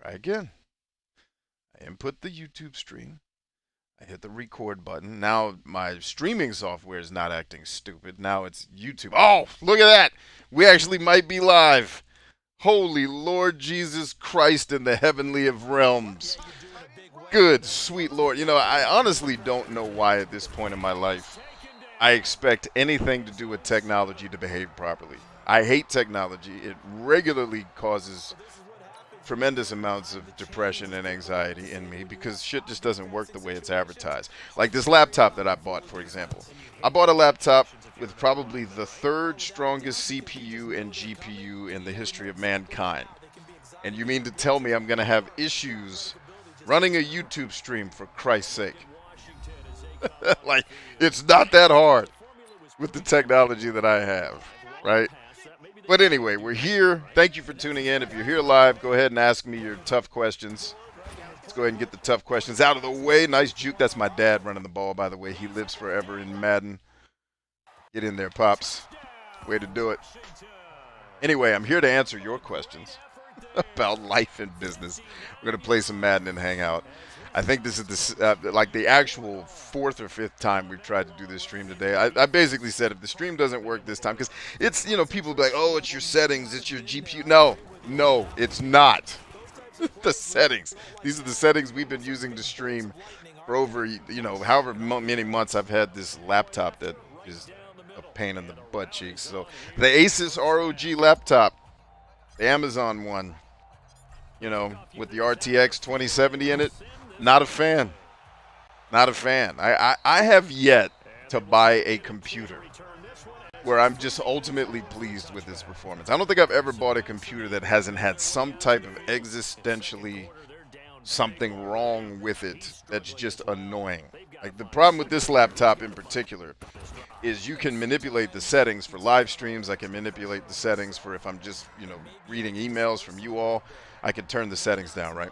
Try again. I input the YouTube stream. I hit the record button. Now my streaming software is not acting stupid. Now it's YouTube. Oh, look at that. We actually might be live. Holy Lord Jesus Christ in the heavenly of realms. Good, sweet Lord. You know, I honestly don't know why at this point in my life I expect anything to do with technology to behave properly. I hate technology. It regularly causes tremendous amounts of depression and anxiety in me because shit just doesn't work the way it's advertised. Like this laptop that I bought, for example. I bought a laptop with probably the third strongest CPU and GPU in the history of mankind. And you mean to tell me I'm going to have issues running a YouTube stream, for Christ's sake? Like, it's not that hard with the technology that I have, right? But anyway, we're here. Thank you for tuning in. If you're here live, go ahead and ask me your tough questions. Let's go ahead and get the tough questions out of the way. Nice juke. That's my dad running the ball, by the way. He lives forever in Madden. Get in there, Pops. Way to do it. Anyway, I'm here to answer your questions about life and business. We're going to play some Madden and hang out. I think this is like the actual fourth or fifth time we've tried to do this stream today. I basically said if the stream doesn't work this time, because it's, you know, people be like, oh, it's your settings, it's your GPU. No, it's not. The settings. These are the settings we've been using to stream for over, you know, however many months I've had this laptop that is a pain in the butt cheeks. So the Asus ROG laptop, the Amazon one, you know, with the RTX 2070 in it. Not a fan. Not a fan. I have yet to buy a computer where I'm just ultimately pleased with its performance. I don't think I've ever bought a computer that hasn't had some type of existentially something wrong with it that's just annoying. Like the problem with this laptop in particular is you can manipulate the settings for live streams. I can manipulate the settings for if I'm just, you know, reading emails from you all. I can turn the settings down, right?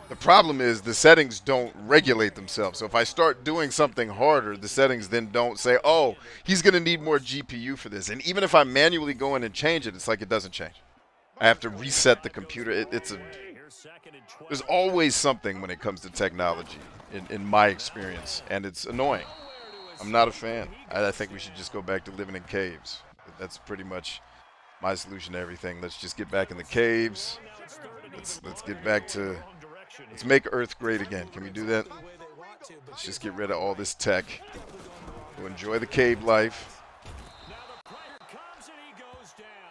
The problem is the settings don't regulate themselves. So if I start doing something harder, the settings then don't say, oh, he's going to need more GPU for this. And even if I manually go in and change it, it's like it doesn't change. I have to reset the computer. There's always something when it comes to technology, in my experience, and it's annoying. I'm not a fan. I think we should just go back to living in caves. That's pretty much my solution to everything. Let's just get back in the caves. Let's get back to... Let's make Earth great again. Can we do that? Let's just get rid of all this tech. We'll enjoy the cave life.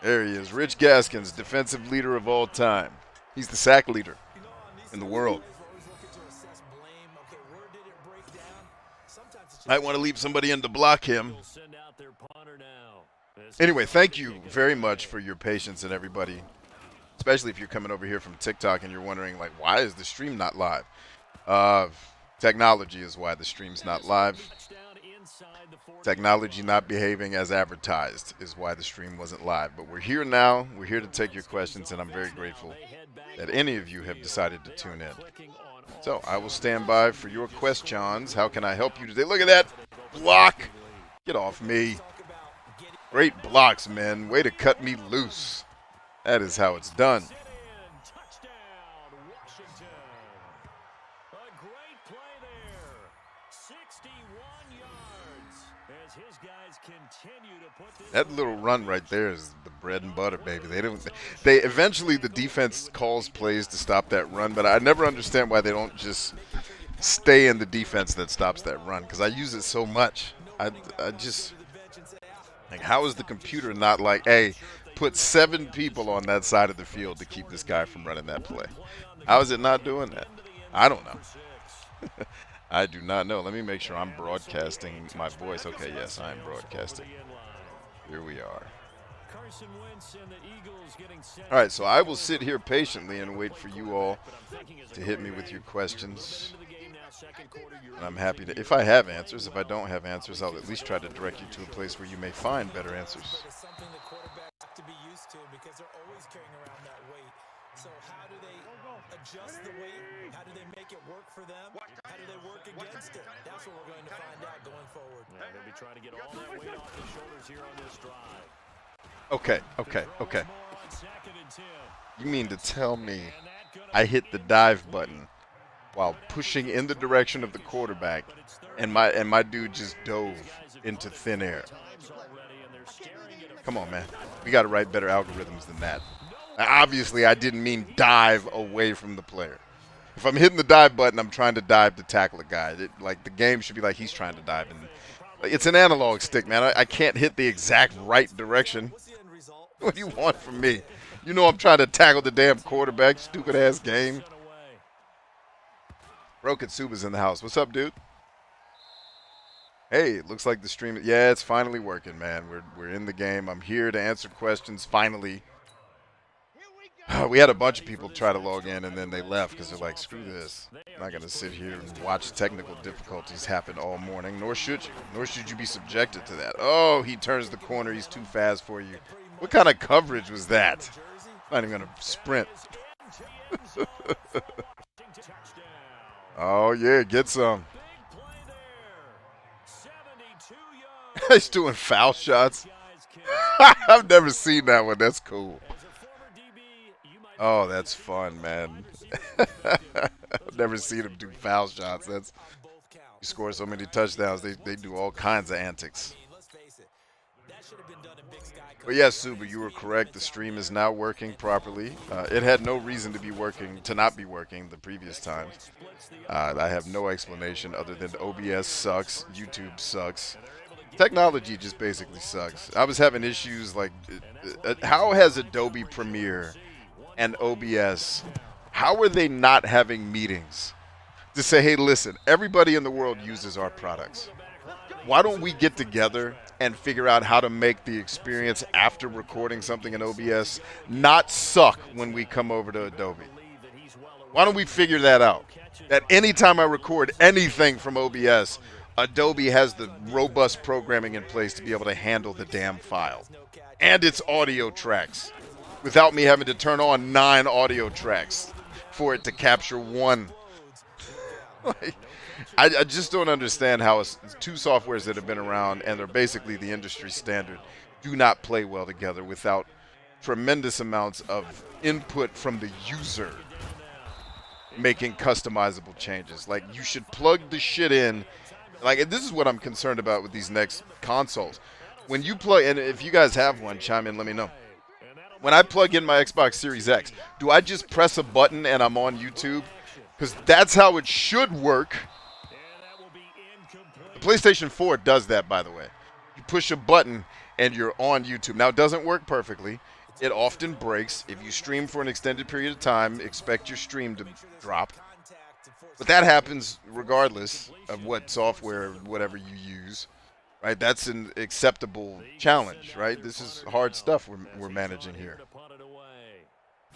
There he is. Rich Gaskins, defensive leader of all time. He's the sack leader in the world. Might want to leave somebody in to block him. Anyway, thank you very much for your patience and everybody. Especially if you're coming over here from TikTok and you're wondering, like, why is the stream not live? Technology is why the stream's not live. Technology not behaving as advertised is why the stream wasn't live. But we're here now. We're here to take your questions, and I'm very grateful that any of you have decided to tune in. So I will stand by for your questions. How can I help you today? Look at that block. Get off me. Great blocks, man. Way to cut me loose. That is how it's done. That little run right there is the bread and butter, baby. They eventually the defense calls plays to stop that run, but I never understand why they don't just stay in the defense that stops that run, because I use it so much. I just, like, how is the computer not like, hey, put 7 people on that side of the field to keep this guy from running that play? How is it not doing that? I don't know. I do not know. Let me make sure I'm broadcasting my voice. Okay, yes, I am broadcasting. Here we are. All right, so I will sit here patiently and wait for you all to hit me with your questions. And I'm happy to, if I have answers. If I don't have answers, I'll at least try to direct you to a place where you may find better answers. So how do they adjust the weight? How do they make it work for them? How do they work against it? That's what we're going to find out going forward. Yeah, they'll be trying to get all that weight off their shoulders here on this drive. Okay. You mean to tell me I hit the dive button while pushing in the direction of the quarterback, and my dude just dove into thin air? Come on, man. We got to write better algorithms than that. Obviously, I didn't mean dive away from the player. If I'm hitting the dive button, I'm trying to dive to tackle a guy. Like the game should be like he's trying to dive, and it's an analog stick, man. I can't hit the exact right direction. What do you want from me? You know I'm trying to tackle the damn quarterback. Stupid ass game. Bro Katsuba's in the house. What's up, dude? Hey, it looks like the stream. Yeah, it's finally working, man. We're in the game. I'm here to answer questions. Finally. We had a bunch of people try to log in and then they left because they're like, screw this. I'm not going to sit here and watch technical difficulties happen all morning, nor should you. Nor should you be subjected to that. Oh, he turns the corner. He's too fast for you. What kind of coverage was that? I'm not even going to sprint. Oh, yeah, get some. He's doing foul shots. I've never seen that one. That's cool. Oh, that's fun, man. I've never seen him do foul shots. You score so many touchdowns, they do all kinds of antics. But yes, Suba, you were correct. The stream is now working properly. It had no reason to not be working the previous times. I have no explanation other than OBS sucks, YouTube sucks. Technology just basically sucks. I was having issues like, how has Adobe Premiere and OBS, how are they not having meetings to say, hey, listen, everybody in the world uses our products. Why don't we get together and figure out how to make the experience after recording something in OBS not suck when we come over to Adobe? Why don't we figure that out? That anytime I record anything from OBS, Adobe has the robust programming in place to be able to handle the damn file and its audio tracks without me having to turn on 9 audio tracks for it to capture one. I just don't understand how two softwares that have been around and are basically the industry standard do not play well together without tremendous amounts of input from the user making customizable changes. Like, you should plug the shit in. Like, this is what I'm concerned about with these next consoles. When you plug, and if you guys have one, chime in, let me know. When I plug in my Xbox Series X, do I just press a button and I'm on YouTube? Because that's how it should work. The PlayStation 4 does that, by the way. You push a button and you're on YouTube. Now, it doesn't work perfectly. It often breaks. If you stream for an extended period of time, expect your stream to drop. But that happens regardless of what software, whatever you use. Right, that's an acceptable challenge, right? This is hard stuff we're managing here.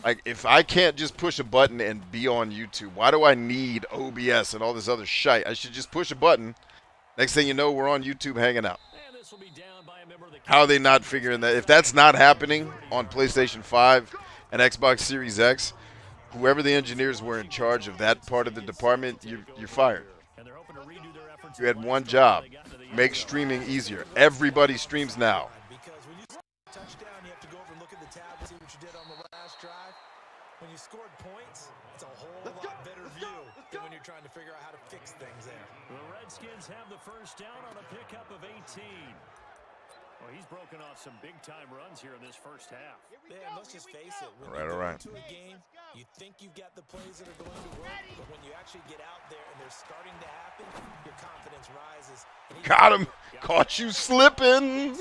Like, if I can't just push a button and be on YouTube, why do I need OBS and all this other shite? I should just push a button. Next thing you know, we're on YouTube hanging out. How are they not figuring that? If that's not happening on PlayStation 5 and Xbox Series X, whoever the engineers were in charge of that part of the department, you're fired. You had one job. Make streaming easier. Everybody streams now. When you scored points, it's a whole lot better view than when you're trying to figure out how to fix things there. The Redskins have the first down on a pickup of 18. Well, he's broken off some big-time runs here in this first half. Man, let's just face it. When all right. you go into a game, you think you've got the plays that are going to work, but when you actually get out there and they're starting to happen, your confidence rises. Got him. Caught you slipping.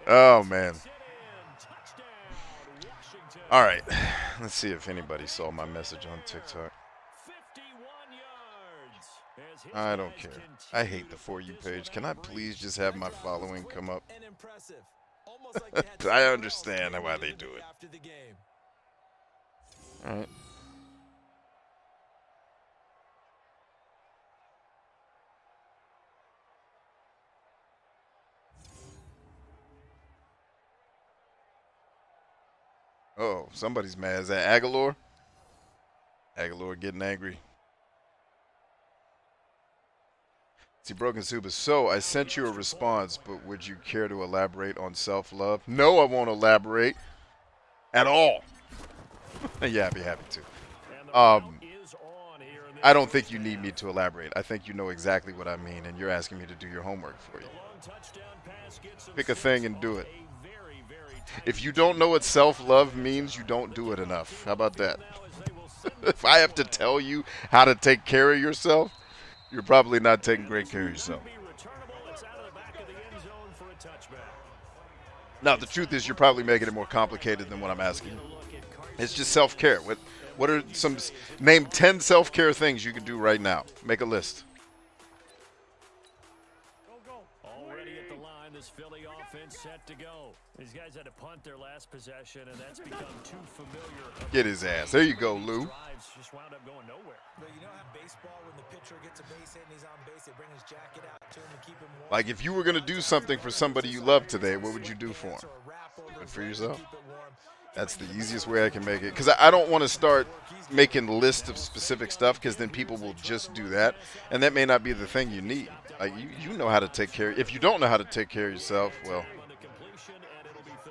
Oh, man. All right. Let's see if anybody saw my message on TikTok. I don't care. I hate the For You page. Can I please just have my following come up? I understand why they do it. All right. Oh, somebody's mad. Is that Aguilar? Aguilar getting angry. See, Broken Soup is so. I sent you a response, but would you care to elaborate on self-love? No, I won't elaborate at all. Yeah, I'd be happy to. I don't think you need me to elaborate. I think you know exactly what I mean, and you're asking me to do your homework for you. Pick a thing and do it. If you don't know what self-love means, you don't do it enough. How about that? If I have to tell you how to take care of yourself, you're probably not taking great care of yourself. Now, the truth is you're probably making it more complicated than what I'm asking. It's just self-care. What are some... Name 10 self-care things you can do right now. Make a list. Already at the line, this Philly offense set to go. These guys had to punt their last possession, and that's become too familiar. Get his ass. There you go, Lou. Just wound up going nowhere. But you know how baseball, when the pitcher gets a base hit and he's on base, they bring his jacket out to him and keep him warm. Like, if you were going to do something for somebody you love today, what would you do for him? Good for yourself? That's the easiest way I can make it. Because I don't want to start making lists of specific stuff, because then people will just do that. And that may not be the thing you need. Like, you know how to take care. If you don't know how to take care of yourself, well,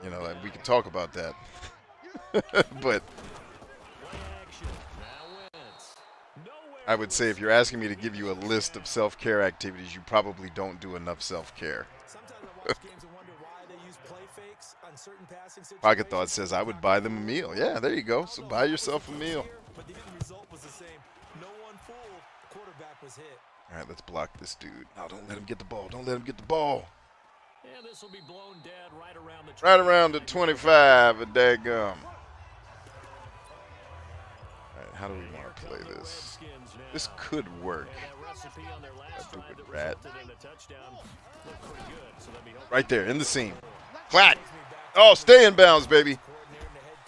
you know, like, we can talk about that. But I would say if you're asking me to give you a list of self-care activities, you probably don't do enough self-care. certain passing situations. Pocket Thought says, I would buy them a meal. Yeah, there you go. So buy yourself a meal. But the end result was the same. No one fooled. The quarterback was hit. All right, let's block this dude. No, don't let him get the ball. Don't let him get the ball. And this will be blown dead right around the Right around the 25, a daggum. All right, how do we want to play this? This could work. Stupid rat. Right there, in the seam. Clack! Oh, stay in bounds, baby.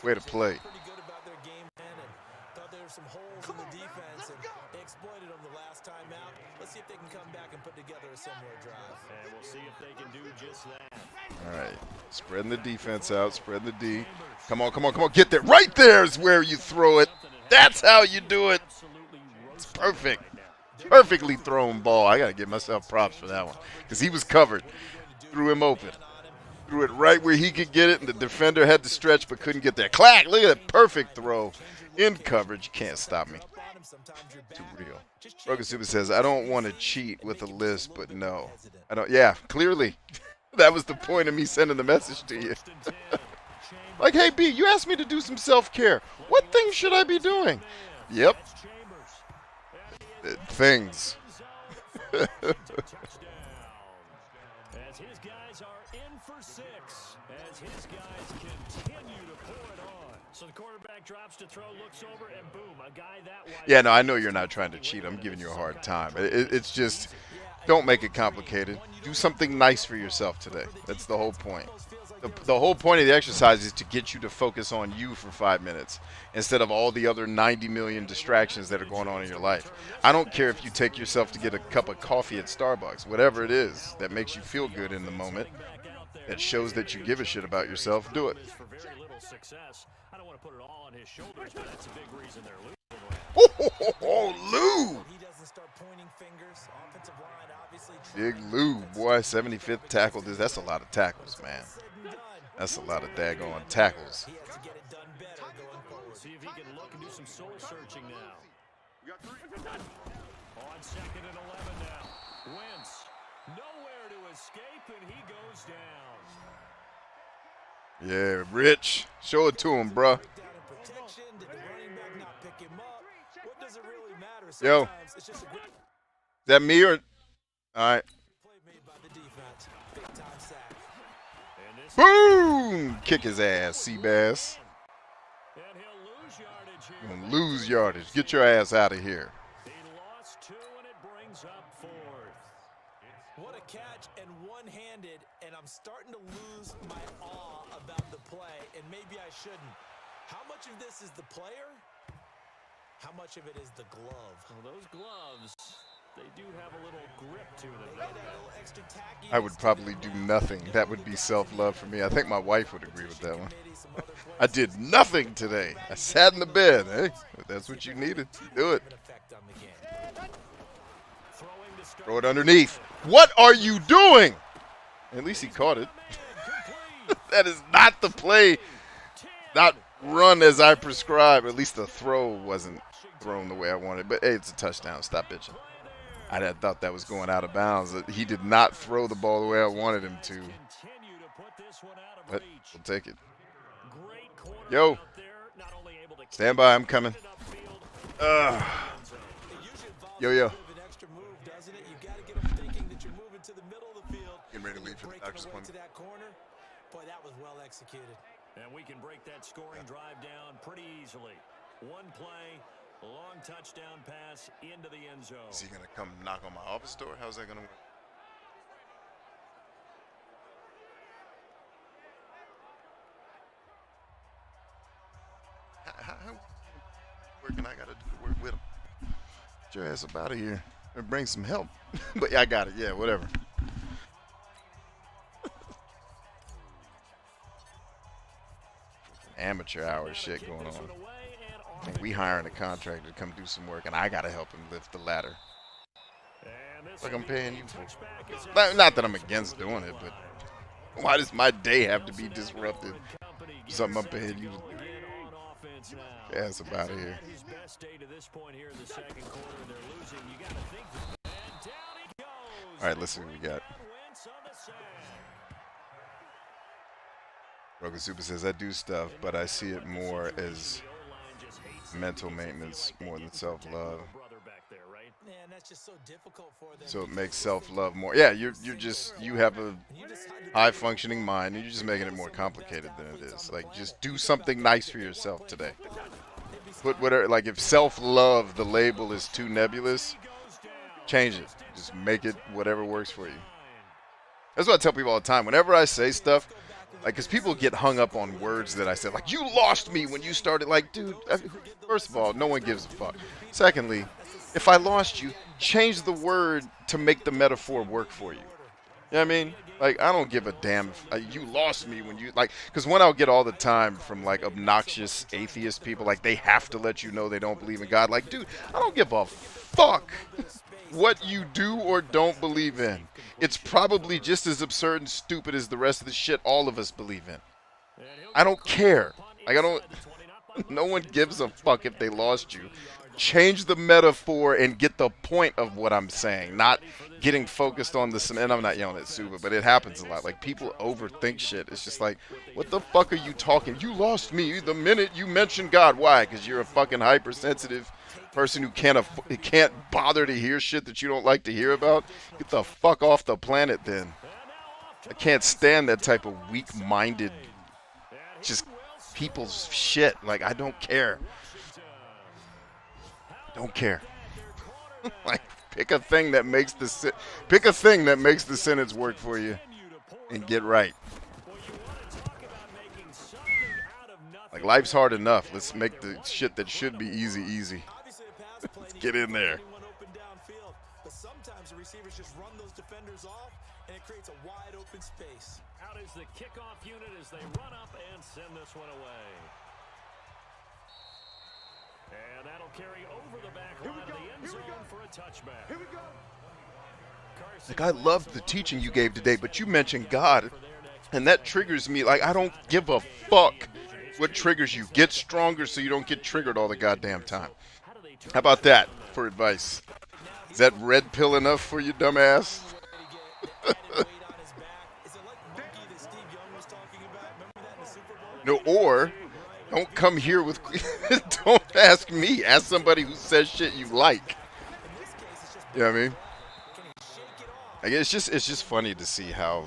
Way to play. Pretty good about their game plan and thought there were some holes in the defense, and they exploited them the last time out. Let's see if they can come back and put together a similar drive. And we'll see if they can do just that. All right, spreading the defense out, spreading the D. Come on, come on, come on, get there. Right there is where you throw it. That's how you do it. It's perfect. Perfectly thrown ball. I got to give myself props for that one because he was covered. Threw him open. Threw it right where he could get it, and the defender had to stretch but couldn't get there. Clack! Look at that perfect throw. In coverage. You can't stop me. Too real. Broken Super says, I don't want to cheat with a list, but no. I don't. Yeah, clearly. That was the point of me sending the message to you. Like, hey, B, you asked me to do some self-care. What things should I be doing? Yep. Things. As his guys are in for 6, as his guys continue to pour it on. So the quarterback drops to throw, looks over, and boom, a guy that wide. Yeah, no, I know you're not trying to cheat. I'm giving you a hard time. It's just, don't make it complicated. Do something nice for yourself today. That's the whole point. The whole point of the exercise is to get you to focus on you for 5 minutes instead of all the other 90 million distractions that are going on in your life. I don't care if you take yourself to get a cup of coffee at Starbucks, whatever it is that makes you feel good in the moment, that shows that you give a shit about yourself, do it. For very little success. I don't want to put it all on his shoulders, but that's a big reason they're losing. Oh, Lou! He doesn't start pointing fingers. Offensive line obviously Big Lou, boy, 75th tackle. That's a lot of tackles, man. That's a lot of daggone tackles. He has to get it done better going forward. See if he can look and do some soul searching now. On 2nd and 11 now. Wentz, nowhere to escape, and he goes down. Yeah, Rich. Show it to him, bruh. Down in protection, did the running back not pick him up? What does it really matter? Yo. Sometimes it's just a good Is that me or? All right. play made by the defense. Big time sack. And this Boom! Kick his ass, Seabass. and he'll lose yardage here. You're gonna lose yardage. Get your ass out of here. He lost 2, and it brings up 4th. What a catch and one-handed, and I'm starting to lose my awe about the play, and maybe I shouldn't. How much of this is the player? How much of it is the glove? Well, those gloves, they do have a little grip to them. They got that little extra tackiness I would to probably them. do nothing. That would be self-love for me. I think my wife would agree with that one. Maybe some other I plays. did nothing today. I sat in the bed. Hey, if that's what you needed, do it. An effect on the game. Throwing to Throw it underneath. What are you doing? At least he caught it. That is not the play. Not run as I prescribe. At least the throw wasn't thrown the way I wanted. But hey, it's a touchdown. Stop bitching. I thought that was going out of bounds. He did not throw the ball the way I wanted him to. But we'll take it. Yo. Stand by. I'm coming. Yo, yo. Getting ready to leave for the doctor's appointment. Boy, that was well executed. And we can break that scoring drive down pretty easily. One play, a long touchdown pass into the end zone. Is he going to come knock on my office door? How's that going to work? How working I got to do to work with him? Get your ass up out of here and bring some help. But yeah, I got it. Yeah, whatever. Amateur hour shit going on. And we hiring a contractor to come do some work, and I gotta help him lift the ladder. Like I'm paying you for. Not that I'm against doing it, but why does my day have to be disrupted? Something I'm paying you to do. Yeah, it's about it here. All right, let's see what we got. Broken Super says, I do stuff, but I see it more as mental maintenance more than self-love. So it makes self-love more. Yeah, you have a high-functioning mind, and you're just making it more complicated than it is. Like, just do something nice for yourself today. Put whatever, like if self-love, the label is too nebulous, change it. Just make it whatever works for you. That's what I tell people all the time. Whenever I say stuff, like, because people get hung up on words that I said, like, you lost me when you started. Like, dude, first of all, no one gives a fuck. Secondly, if I lost you, change the word to make the metaphor work for you. You know what I mean? Like, I don't give a damn if you lost me when you, like, because one I'll get all the time from, like, obnoxious atheist people, like, they have to let you know they don't believe in God. Like, dude, I don't give a fuck what you do or don't believe in. It's probably just as absurd and stupid as the rest of the shit all of us believe in. I don't care. Like, no one gives a fuck if they lost you. Change the metaphor and get the point of what I'm saying, not getting focused on the, and I'm not yelling at Suba, but it happens a lot. Like, people overthink shit. It's just like, what the fuck are you talking? You lost me the minute you mentioned God. Why? Because you're a fucking hypersensitive person who can't bother to hear shit that you don't like to hear about. Get the fuck off the planet then. I can't stand that type of weak-minded, just people's shit. Like, I don't care. Don't care. Like, pick a thing that makes the sentence work for you and get right. Like, life's hard enough. Let's make the shit that should be easy easy. Let's get in there. But sometimes the receivers just run those defenders off, and it creates a wide open space. Out is the kickoff unit as they run up and send this one away. And that'll carry over the back line of the end zone for a touchback. Here we go. Like, I loved the teaching you gave today, but you mentioned God, and that triggers me. Like, I don't give a fuck what triggers you. Get stronger so you don't get triggered all the goddamn time. How about that for advice? Is that red pill enough for you, dumbass? No, or don't come here with. Don't ask me. Ask somebody who says shit you like. You know what I mean? Like, it's just funny to see how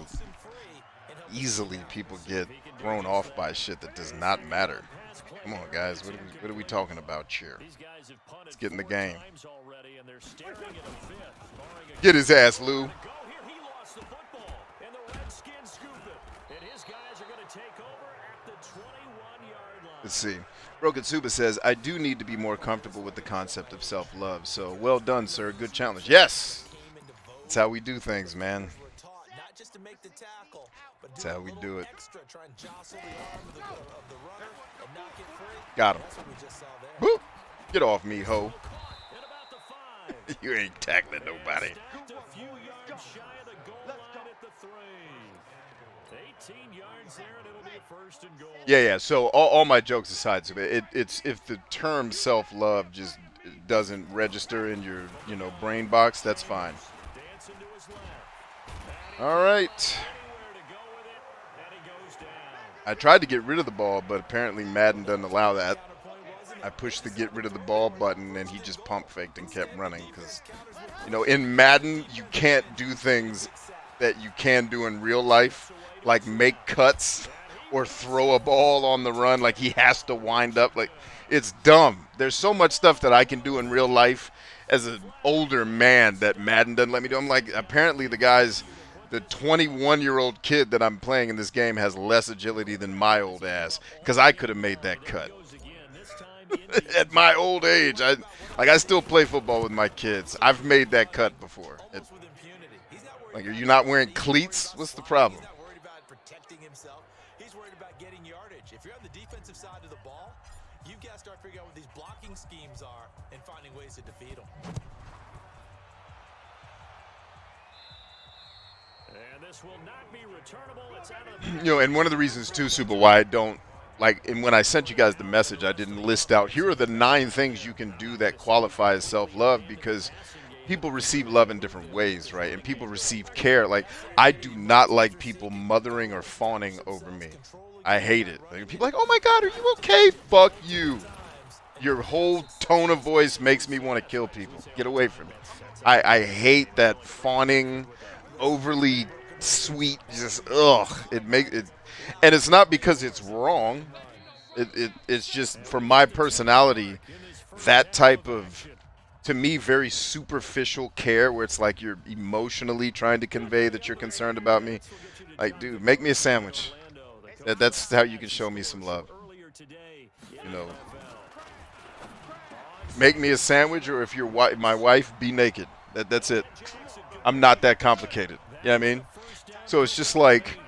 easily people get thrown off by shit that does not matter. Come on, guys. What are we talking about here? Let's get in the game. Get his ass, Lou. Let's see. Rokatsuba says, I do need to be more comfortable with the concept of self-love. So, well done, sir. Good challenge. Yes! That's how we do things, man. That's how we do it. Got him. Whoop! Get off me, ho. You ain't tackling nobody. Stacked a few yards shy of the goal line at the 3. 18 yards there, and it'll be a 1st and goal. Yeah. So all my jokes aside, so it's if the term self-love just doesn't register in your brain box, that's fine. Dancing to his left. All right. Anywhere to go with it, and he goes down. I tried to get rid of the ball, but apparently Madden doesn't allow that. I pushed the get rid of the ball button, and he just pump faked and kept running. Because, in Madden, you can't do things that you can do in real life, like make cuts or throw a ball on the run. Like, he has to wind up. Like, it's dumb. There's so much stuff that I can do in real life as an older man that Madden doesn't let me do. I'm like, apparently the 21-year-old kid that I'm playing in this game has less agility than my old ass, because I could have made that cut. At my old age, I still play football with my kids. I've made that cut before. Like, are you not wearing cleats? What's the problem? He's not worried about protecting himself. He's worried about getting yardage. If you're on the defensive side of the ball, you've got to start figuring out what these blocking schemes are and finding ways to defeat them. And this will not be returnable. It's out of the And one of the reasons too, Super, why I don't and when I sent you guys the message, I didn't list out here are the 9 things you can do that qualify as self-love, because people receive love in different ways, right? And people receive care. Like, I do not like people mothering or fawning over me. I hate it. Like, people are like, oh my God, are you okay? Fuck you. Your whole tone of voice makes me want to kill people. Get away from me. I hate that fawning, overly sweet, just it makes it. And it's not because it's wrong. It's just for my personality, that type of, to me, very superficial care where it's like you're emotionally trying to convey that you're concerned about me. Like, dude, make me a sandwich. That's how you can show me some love. Make me a sandwich, or if you're my wife, be naked. That's it. I'm not that complicated. You know what I mean? So it's just like,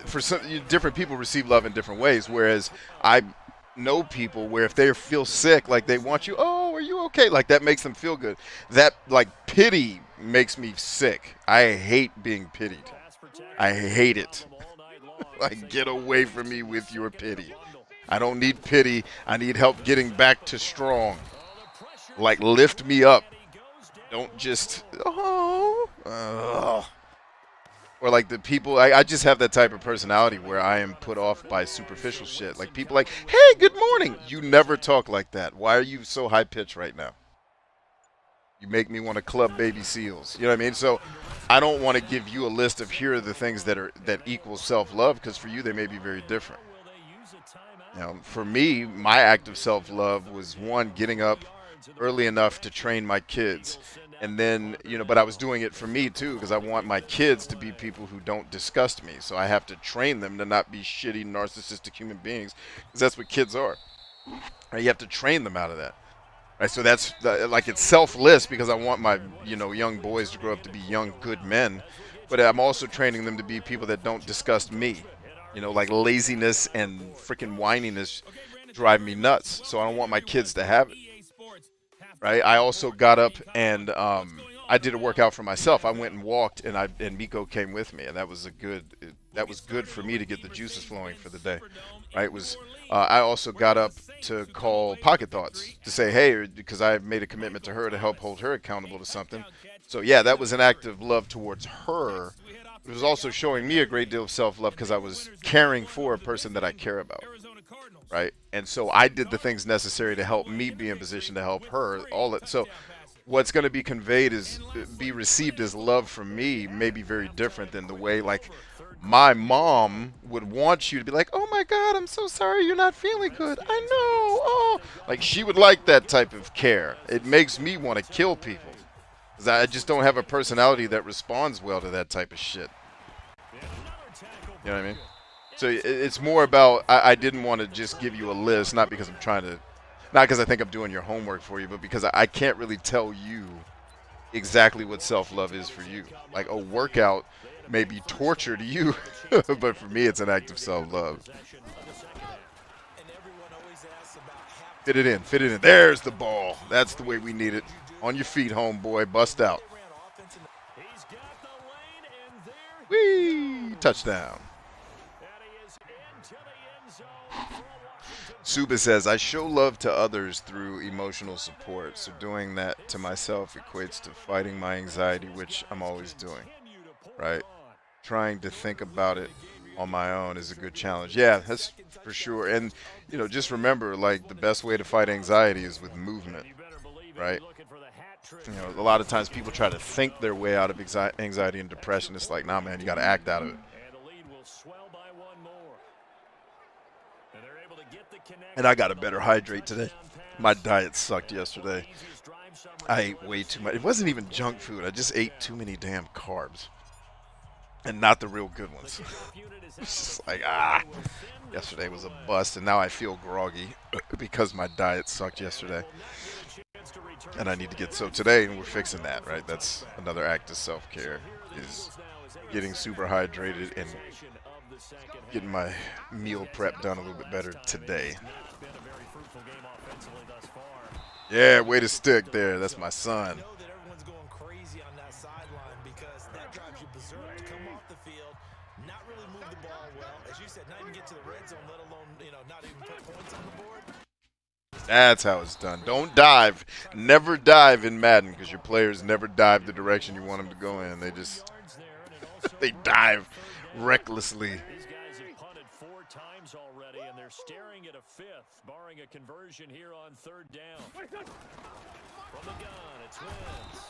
for some different people receive love in different ways, whereas I know people where if they feel sick, like they want you, oh, are you okay? Like, that makes them feel good. That, like, pity makes me sick. I hate being pitied. I hate it. Like, get away from me with your pity. I don't need pity. I need help getting back to strong. Like, lift me up. Don't just, Or like the people, I just have that type of personality where I am put off by superficial shit. Like, people like, hey, good morning. You never talk like that. Why are you so high-pitched right now? You make me want to club baby seals. You know what I mean? So I don't want to give you a list of here are the things that equal self-love, because for you they may be very different. For me, my act of self-love was, one, getting up early enough to train my kids. And then, but I was doing it for me too, because I want my kids to be people who don't disgust me. So I have to train them to not be shitty, narcissistic human beings, because that's what kids are. Right? You have to train them out of that. Right? So that's like, it's selfless because I want my young boys to grow up to be young, good men. But I'm also training them to be people that don't disgust me. Like laziness and freaking whininess drive me nuts. So I don't want my kids to have it. Right. I also got up and I did a workout for myself. I went and walked, and Miko came with me, and that was good for me to get the juices flowing for the day. Right. It was. I also got up to call Pocket Thoughts to say, hey, because I made a commitment to her to help hold her accountable to something. So yeah, that was an act of love towards her. It was also showing me a great deal of self-love because I was caring for a person that I care about. Right? And so I did the things necessary to help me be in position to help her. So what's going to be conveyed be received as love from me may be very different than the way, like, my mom would want you to be like, oh my God, I'm so sorry you're not feeling good. I know. Oh, like, she would like that type of care. It makes me want to kill people because I just don't have a personality that responds well to that type of shit. You know what I mean? So it's more about, I didn't want to just give you a list, not because not because I think I'm doing your homework for you, but because I can't really tell you exactly what self-love is for you. Like, a workout may be torture to you, but for me it's an act of self-love. Fit it in. There's the ball. That's the way we need it. On your feet, homeboy. Bust out. He's got the lane, and there Whee! Touchdown. and he is into the end zone for a Washington. Suba says, I show love to others through emotional support, so doing that to myself equates to fighting my anxiety, which I'm always doing, right? Trying to think about it on my own is a good challenge. Yeah, that's for sure. And, you know, just remember, like, the best way to fight anxiety is with movement, right? You know, a lot of times people try to think their way out of anxiety and depression. It's like, nah, man, you got to act out of it. And the lead will swell by one more. And they're able to get the connection. And I got to better hydrate today. My diet sucked yesterday. I ate way too much. It wasn't even junk food. I just ate too many damn carbs. And not the real good ones. It's just like, yesterday was a bust, and now I feel groggy because my diet sucked yesterday. And I need to get, so today we're fixing that, right? That's another act of self-care, is getting super hydrated and getting my meal prep done a little bit better today. Yeah, way to stick there. That's my son. That's how it's done. Don't dive. Never dive in Madden, because your players never dive the direction you want them to go in. They just they dive recklessly. These guys have punted 4 times already, and they're staring at a 5th, barring a conversion here on 3rd down. From the gun, it's Wentz.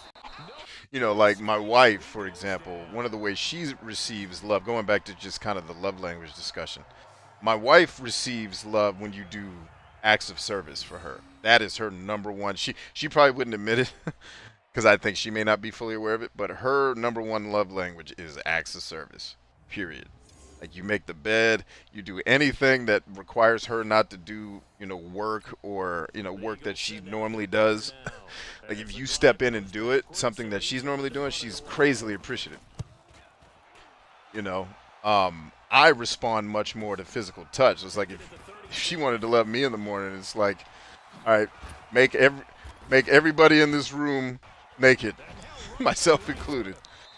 You know, like my wife, for example, one of the ways she receives love, going back to just kind of the love language discussion, my wife receives love when you do acts of service for her. That is her number one. She probably wouldn't admit it because I think she may not be fully aware of it, but her number one love language is acts of service, period. Like, you make the bed, you do anything that requires her not to do, you know, work or, you know, work that she normally does. Like, if you step in and do it, something that she's normally doing, she's crazily appreciative. You know, I respond much more to physical touch. It's like if she wanted to love me in the morning, it's like, all right, make everybody in this room naked, myself included.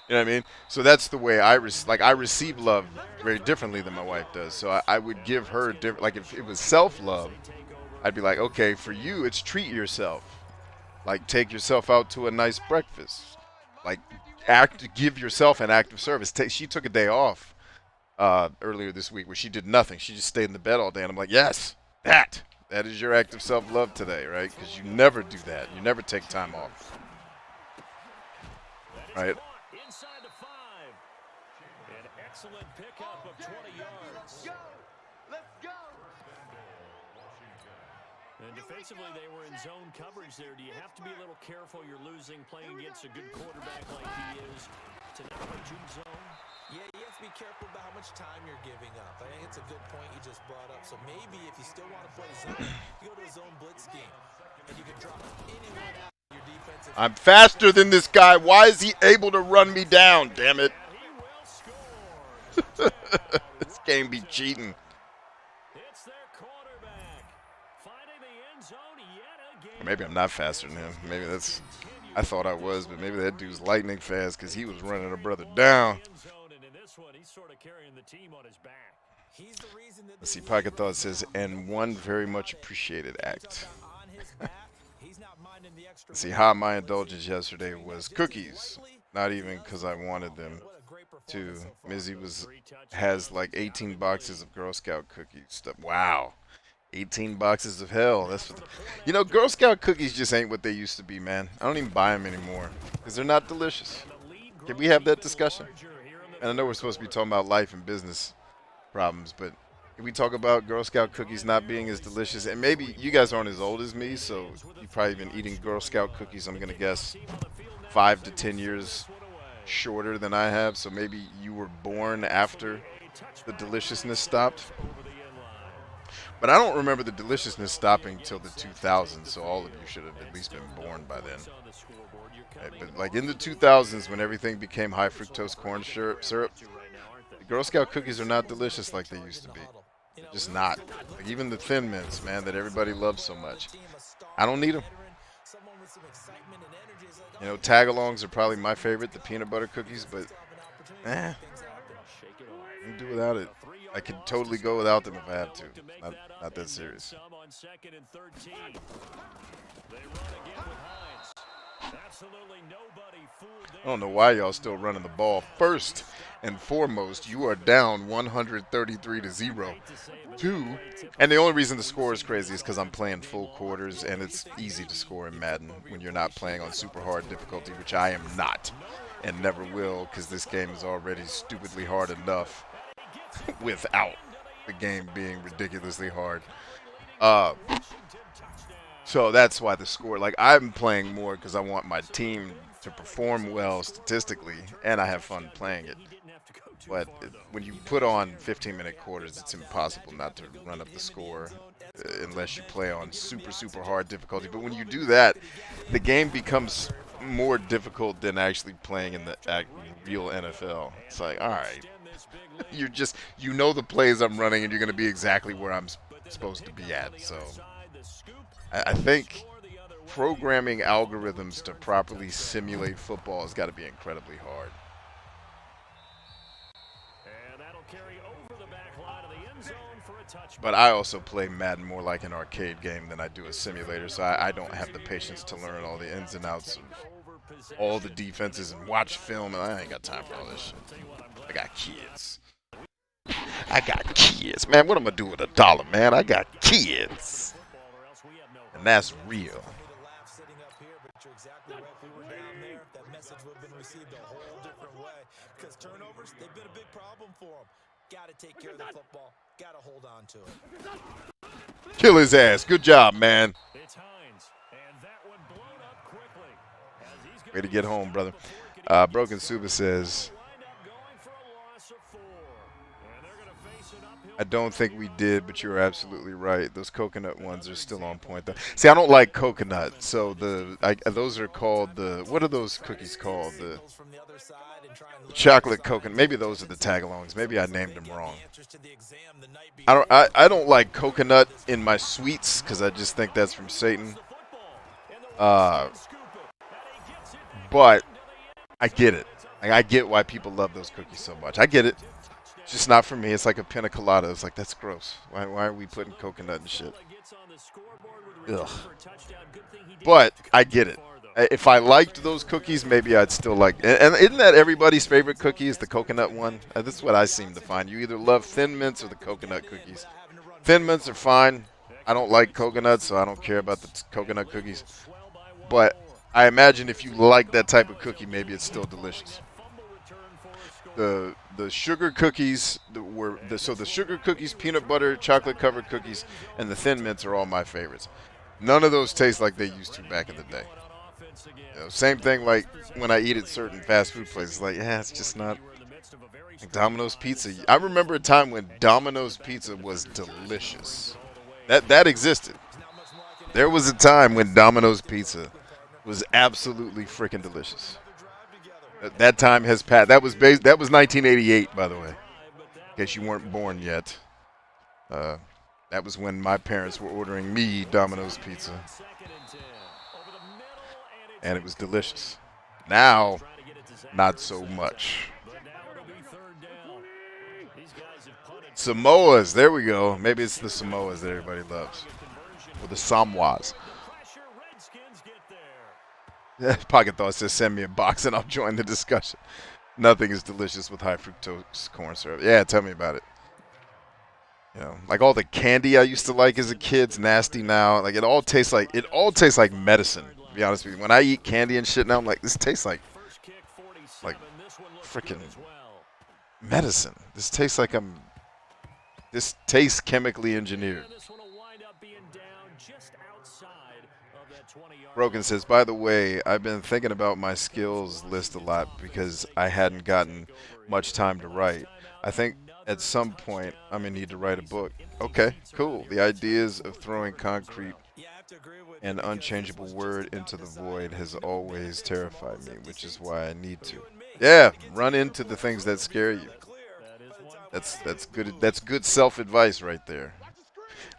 You know what I mean? So that's the way I receive love very differently than my wife does. So I would give her different. Like, if it was self-love, I'd be like, okay, for you, it's treat yourself. Like, take yourself out to a nice breakfast. Like, give yourself an act of service. She took a day off earlier this week where she did nothing. She just stayed in the bed all day, and I'm like, yes, that is your act of self-love today, right? Because you never do that. You never take time off, right? Inside the 5. An excellent pickup of 20 yards. Let's go. And defensively, they were in zone coverage there. Do you have to be a little careful? You're losing playing against a good quarterback like he is to not play tube zone? Yeah, you have to be careful about how much time you're giving up. I think it's a good point you just brought up. So maybe if you still want to play zone, you go to a zone blitz scheme, and you can drop anyone out of your defensive. I'm faster than this guy. Why is he able to run me down? Damn it! He will score. This game be cheating. It's their quarterback finding the end zone yet again. Or maybe I'm not faster than him. Maybe that's. I thought I was, but maybe that dude's lightning fast because he was running a brother down. He's sort of carrying the team on his back. He's the reason that Let's see, Pocket Thought says, and one very much appreciated act. Let's see, how my indulgence yesterday was cookies. Not even because I wanted them to. Mizzy has like 18 boxes of Girl Scout cookies. Stuff. Wow. 18 boxes of hell. That's what you know, Girl Scout cookies just ain't what they used to be, man. I don't even buy them anymore because they're not delicious. Can we have that discussion? And I know we're supposed to be talking about life and business problems, but can we talk about Girl Scout cookies not being as delicious? And maybe you guys aren't as old as me, so you've probably been eating Girl Scout cookies, I'm going to guess, 5 to 10 years shorter than I have. So maybe you were born after the deliciousness stopped. But I don't remember the deliciousness stopping till the 2000s, so all of you should have at least been born by then. Right, but like in the 2000s, when everything became high fructose corn syrup, the Girl Scout cookies are not delicious like they used to be. They're just not. Like even the Thin Mints, man, that everybody loves so much. I don't need them. You know, tag-alongs are probably my favorite, the peanut butter cookies, but I can do without it. I could totally go without them if I have to. Not that serious. I don't know why y'all still running the ball. First and foremost, you are down 133-0. Two, and the only reason the score is crazy is because I'm playing full quarters, and it's easy to score in Madden when you're not playing on super hard difficulty, which I am not, and never will, because this game is already stupidly hard enough without the game being ridiculously hard. So that's why the score, like, I'm playing more because I want my team to perform well statistically, and I have fun playing it. But when you put on 15-minute quarters, it's impossible not to run up the score unless you play on super, super hard difficulty. But when you do that, the game becomes more difficult than actually playing in the real NFL. It's like, all right, you know the plays I'm running, and you're going to be exactly where I'm supposed to be at. So I think programming algorithms to properly simulate football has got to be incredibly hard. But I also play Madden more like an arcade game than I do a simulator, so I don't have the patience to learn all the ins and outs of all the defenses and watch film, and I ain't got time for all this shit. I got kids. Man, what am I going to do with $1, man? I got kids. And that's real. Turnovers, they've been a big problem for him. Gotta take care of the football. Gotta hold on to it. Kill his ass. Good job, man. Way to get home, brother. Broken Suba says, I don't think we did, but you're absolutely right. Those coconut ones are still on point, though. See, I don't like coconut, so those are called what are those cookies called? The chocolate coconut. Maybe those are the tagalongs. Maybe I named them wrong. I don't like coconut in my sweets because I just think that's from Satan. But I get it. Like, I get why people love those cookies so much. I get it. It's just not for me. It's like a pina colada. It's like, that's gross. Why are we putting coconut and shit? Ugh. But I get it. If I liked those cookies, maybe I'd still like. And isn't that everybody's favorite cookie is the coconut one? This is what I seem to find. You either love Thin Mints or the coconut cookies. Thin Mints are fine. I don't like coconut, so I don't care about the coconut cookies. But I imagine if you like that type of cookie, maybe it's still delicious. The sugar cookies so the sugar cookies, peanut butter, chocolate covered cookies, and the Thin Mints are all my favorites. None of those taste like they used to back in the day. You know, same thing like when I eat at certain fast food places. Like, yeah, it's just not like Domino's Pizza. I remember a time when Domino's Pizza was delicious. That existed. There was a time when Domino's Pizza was absolutely freaking delicious. That time has passed. That was 1988, by the way. In case you weren't born yet. That was when my parents were ordering me Domino's Pizza. And it was delicious. Now, not so much. Samoas, there we go. Maybe it's the Samoas that everybody loves. Or the Samoas. Pocket Thought says, send me a box and I'll join the discussion. Nothing is delicious with high fructose corn syrup. Yeah, tell me about it. You know, like all the candy I used to like as a kid's nasty now. Like it all tastes like medicine. To be honest with you, when I eat candy and shit now, I'm like, this tastes like freaking medicine. This tastes like this tastes chemically engineered. Broken says, by the way, I've been thinking about my skills list a lot because I hadn't gotten much time to write. I think at some point I'm going to need to write a book. Okay, cool. The ideas of throwing concrete and unchangeable word into the void has always terrified me, which is why I need to. Yeah, run into the things that scare you. That's good. That's good self-advice right there.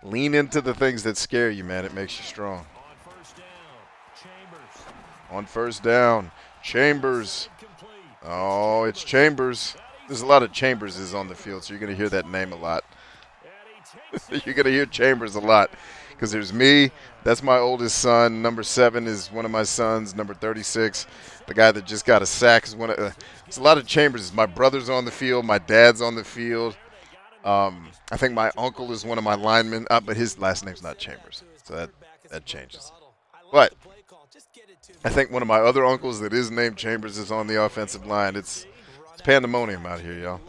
Lean into the things that scare you, man. It makes you strong. On first down. Chambers. Oh, it's Chambers. There's a lot of Chamberses on the field, so you're going to hear that name a lot. You're going to hear Chambers a lot. Because there's me. That's my oldest son. Number 7 is one of my sons. Number 36, the guy that just got a sack, is one of. There's a lot of Chambers. My brother's on the field. My dad's on the field. I think my uncle is one of my linemen, but his last name's not Chambers, so that changes. But I think one of my other uncles that is named Chambers is on the offensive line. It's pandemonium out here, y'all.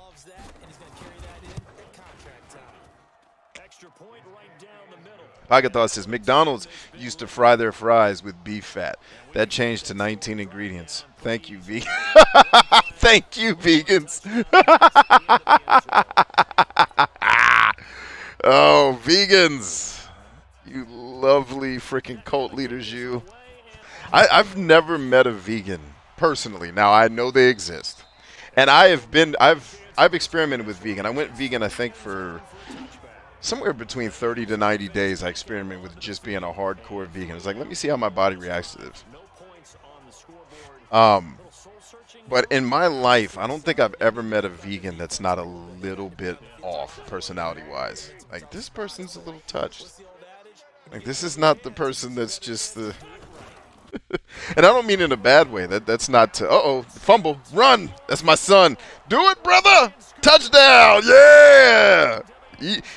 Pagathos says McDonald's used to fry their fries with beef fat. That changed to 19 ingredients. Thank you, vegan. Thank you, vegans. Oh, vegans. You lovely freaking cult leaders, you. I've never met a vegan personally. Now I know they exist, and I've experimented with vegan. I went vegan, I think, for somewhere between 30 to 90 days. I experimented with just being a hardcore vegan. It's like, let me see how my body reacts to this. But in my life, I don't think I've ever met a vegan that's not a little bit off personality-wise. Like, this person's a little touched. Like, this is not the person that's just the. And I don't mean in a bad way. That's not to, fumble, run. That's my son. Do it, brother. Touchdown. Yeah.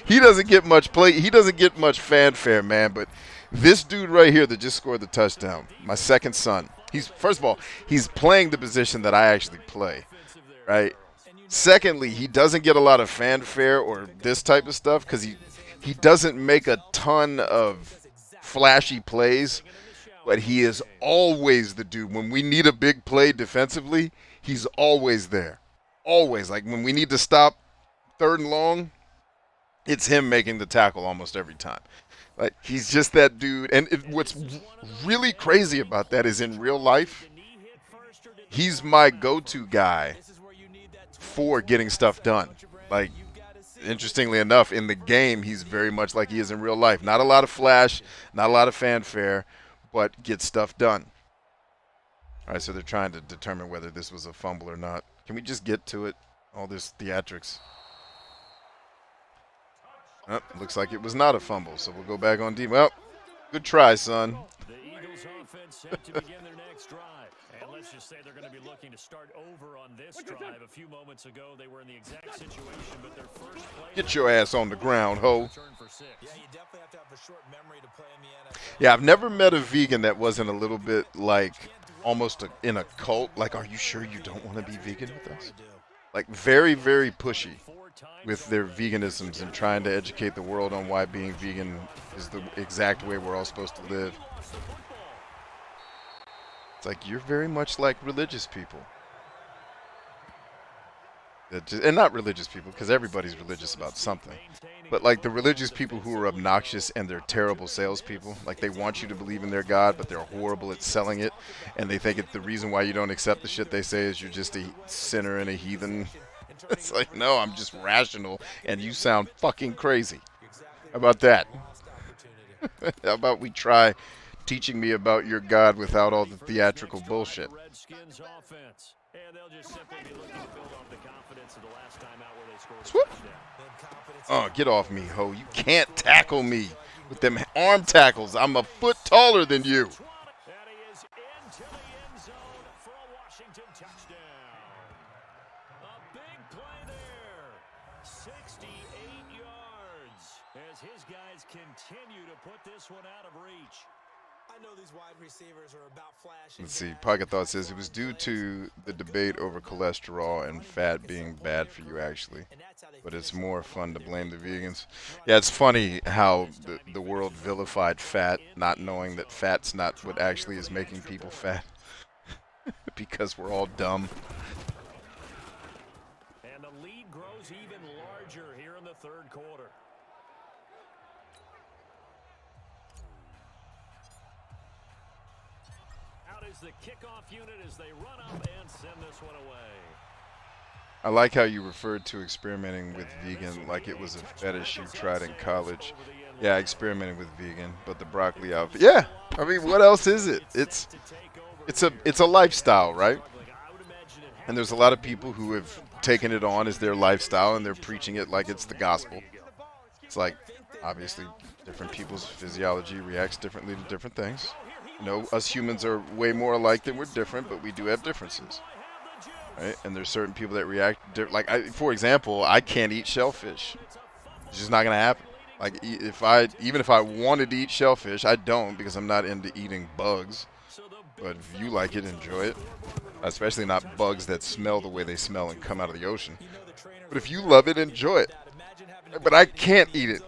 He doesn't get much play. He doesn't get much fanfare, man. But this dude right here that just scored the touchdown, my second son. First of all, he's playing the position that I actually play, right? Secondly, he doesn't get a lot of fanfare or this type of stuff because he doesn't make a ton of flashy plays. But he is always the dude. When we need a big play defensively, he's always there. Always. Like when we need to stop 3rd and long, it's him making the tackle almost every time. Like he's just that dude. And what's really crazy about that is in real life, he's my go-to guy for getting stuff done. Like, interestingly enough, in the game, he's very much like he is in real life. Not a lot of flash, not a lot of fanfare, but get stuff done. All right, so they're trying to determine whether this was a fumble or not. Can we just get to it? All this theatrics. Oh, looks like it was not a fumble, so we'll go back on D. Well, good try, son. The Eagles offense set to begin their next drive. And let's just say they're going to be looking to start over on this drive. A few moments ago, they were in the exact situation, but their first play. Get your ass on the ground, ho. Yeah, you definitely have to have a short memory to play in the NFL. Yeah, I've never met a vegan that wasn't a little bit like almost in a cult. Like, are you sure you don't want to be vegan with us? Like, very, very pushy with their veganisms and trying to educate the world on why being vegan is the exact way we're all supposed to live. It's like, you're very much like religious people. And not religious people, because everybody's religious about something. But like the religious people who are obnoxious and they're terrible salespeople. Like they want you to believe in their God, but they're horrible at selling it. And they think the reason why you don't accept the shit they say is you're just a sinner and a heathen. It's like, no, I'm just rational, and you sound fucking crazy. How about that? How about we try teaching me about your God without all the theatrical bullshit? Swoop. Oh, get off me, ho. You can't tackle me with them arm tackles. I'm a foot taller than you. His guys continue to put this one out of reach. I know these wide receivers are about flashing. Let's see. Pocket Thought says it was due to the debate over cholesterol and fat being bad for you, actually. But it's more fun to blame the vegans. Yeah, it's funny how the world vilified fat, not knowing that fat's not what actually is making people fat. Because we're all dumb. And the lead grows even larger here in the 3rd quarter. Is the kickoff unit as they run up and send this one away. I like how you referred to experimenting with vegan like it was a fetish you tried in college. Yeah, I experimented with vegan, but the broccoli outfit. Yeah, I mean, what else is it? It's it's a lifestyle, right? And there's a lot of people who have taken it on as their lifestyle and they're preaching it like it's the gospel. It's like, obviously, different people's physiology reacts differently to different things. You know, us humans are way more alike than we're different, but we do have differences, right? And there's certain people that react like, for example, I can't eat shellfish. It's just not gonna happen. Like, even if I wanted to eat shellfish, I don't because I'm not into eating bugs. But if you like it, enjoy it. Especially not bugs that smell the way they smell and come out of the ocean. But if you love it, enjoy it. But I can't eat it.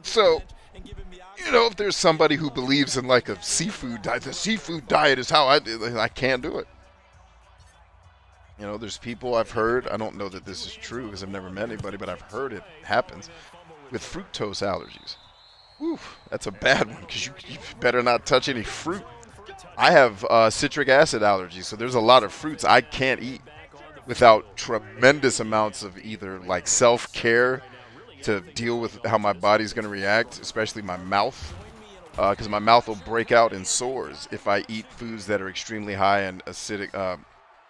So, you know, if there's somebody who believes in like a seafood diet, the seafood diet is how I do it, I can't do it. You know, there's people I've heard, I don't know that this is true because I've never met anybody, but I've heard it happens with fructose allergies. Whew, that's a bad one because you better not touch any fruit. I have citric acid allergies, so there's a lot of fruits I can't eat without tremendous amounts of either like self-care to deal with how my body's going to react, especially my mouth, because my mouth will break out in sores if I eat foods that are extremely high in acidic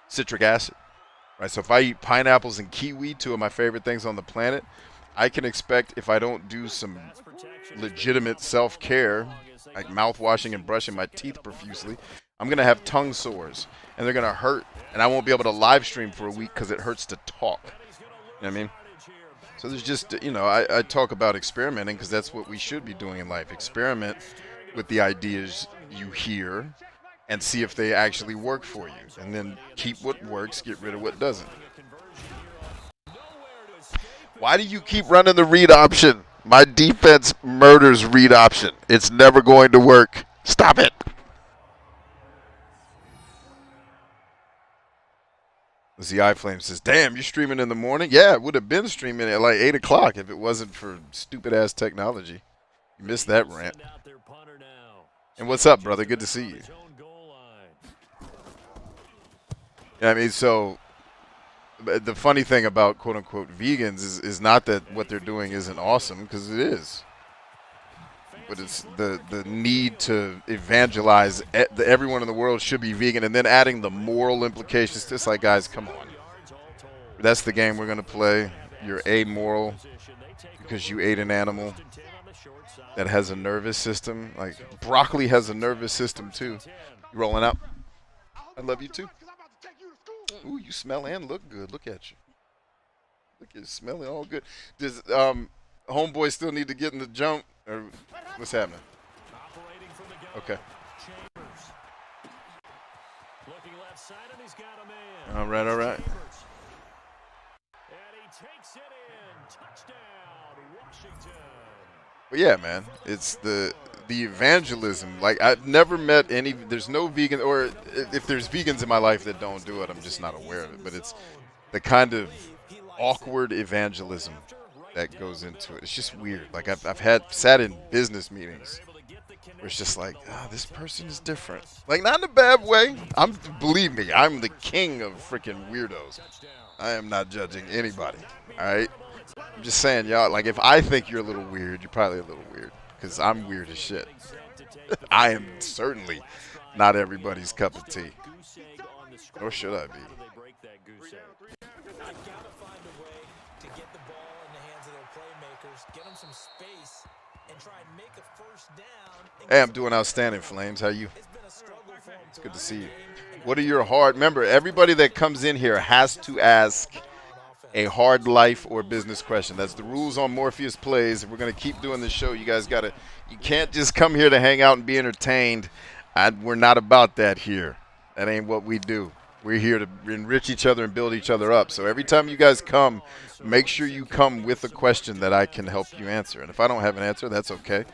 citric acid. Right, so if I eat pineapples and kiwi, two of my favorite things on the planet, I can expect if I don't do some legitimate self-care, like mouthwashing and brushing my teeth profusely, I'm going to have tongue sores, and they're going to hurt, and I won't be able to live stream for a week because it hurts to talk. You know what I mean? So there's just, you know, I talk about experimenting because that's what we should be doing in life. Experiment with the ideas you hear and see if they actually work for you. And then keep what works, get rid of what doesn't. Why do you keep running the read option? My defense murders read option. It's never going to work. Stop it. The iFlame says, damn, you're streaming in the morning? Yeah, it would have been streaming at like 8 o'clock if it wasn't for stupid-ass technology. You missed that rant. And what's up, brother? Good to see you. Yeah, I mean, so the funny thing about quote-unquote vegans is not that what they're doing isn't awesome, because it is. But it's the need to evangelize everyone in the world should be vegan, and then adding the moral implications. Just like, guys, come on. That's the game we're going to play. You're amoral because you ate an animal that has a nervous system. Like, broccoli has a nervous system, too. You rolling out? I love you, too. Ooh, you smell and look good. Look at you. Look at you smelling all good. Does homeboy still need to get in the jump? Or what's happening? Okay. All right, all right. But yeah, man, it's the evangelism. Like, I've never met any. There's no vegan, or if there's vegans in my life that don't do it, I'm just not aware of it. But it's the kind of awkward evangelism that goes into it. It's just weird. Like, I've sat in business meetings where it's just like, this person is different. Like, not in a bad way. Believe me, I'm the king of freaking weirdos. I am not judging anybody. All right. I'm just saying, y'all. Like, if I think you're a little weird, you're probably a little weird, because I'm weird as shit. I am certainly not everybody's cup of tea. Or should I be? Hey, I'm doing outstanding, Flames. How are you? It's good to see you. What are your hard... Remember, everybody that comes in here has to ask a hard life or business question. That's the rules on Morpheus Plays. If we're going to keep doing this show, you guys got to... You can't just come here to hang out and be entertained. We're not about that here. That ain't what we do. We're here to enrich each other and build each other up. So every time you guys come, make sure you come with a question that I can help you answer. And if I don't have an answer, that's okay.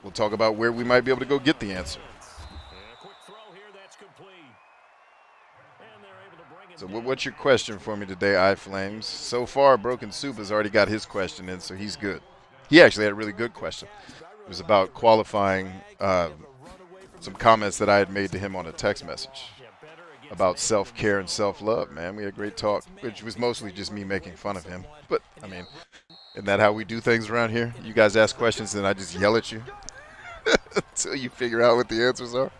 We'll talk about where we might be able to go get the answer. So what's your question for me today, iFlames? So far, Broken Soup has already got his question in, so he's good. He actually had a really good question. It was about qualifying some comments that I had made to him on a text message about self-care and self-love, man. We had a great talk, which was mostly just me making fun of him. But, I mean, isn't that how we do things around here? You guys ask questions and I just yell at you until you figure out what the answers are.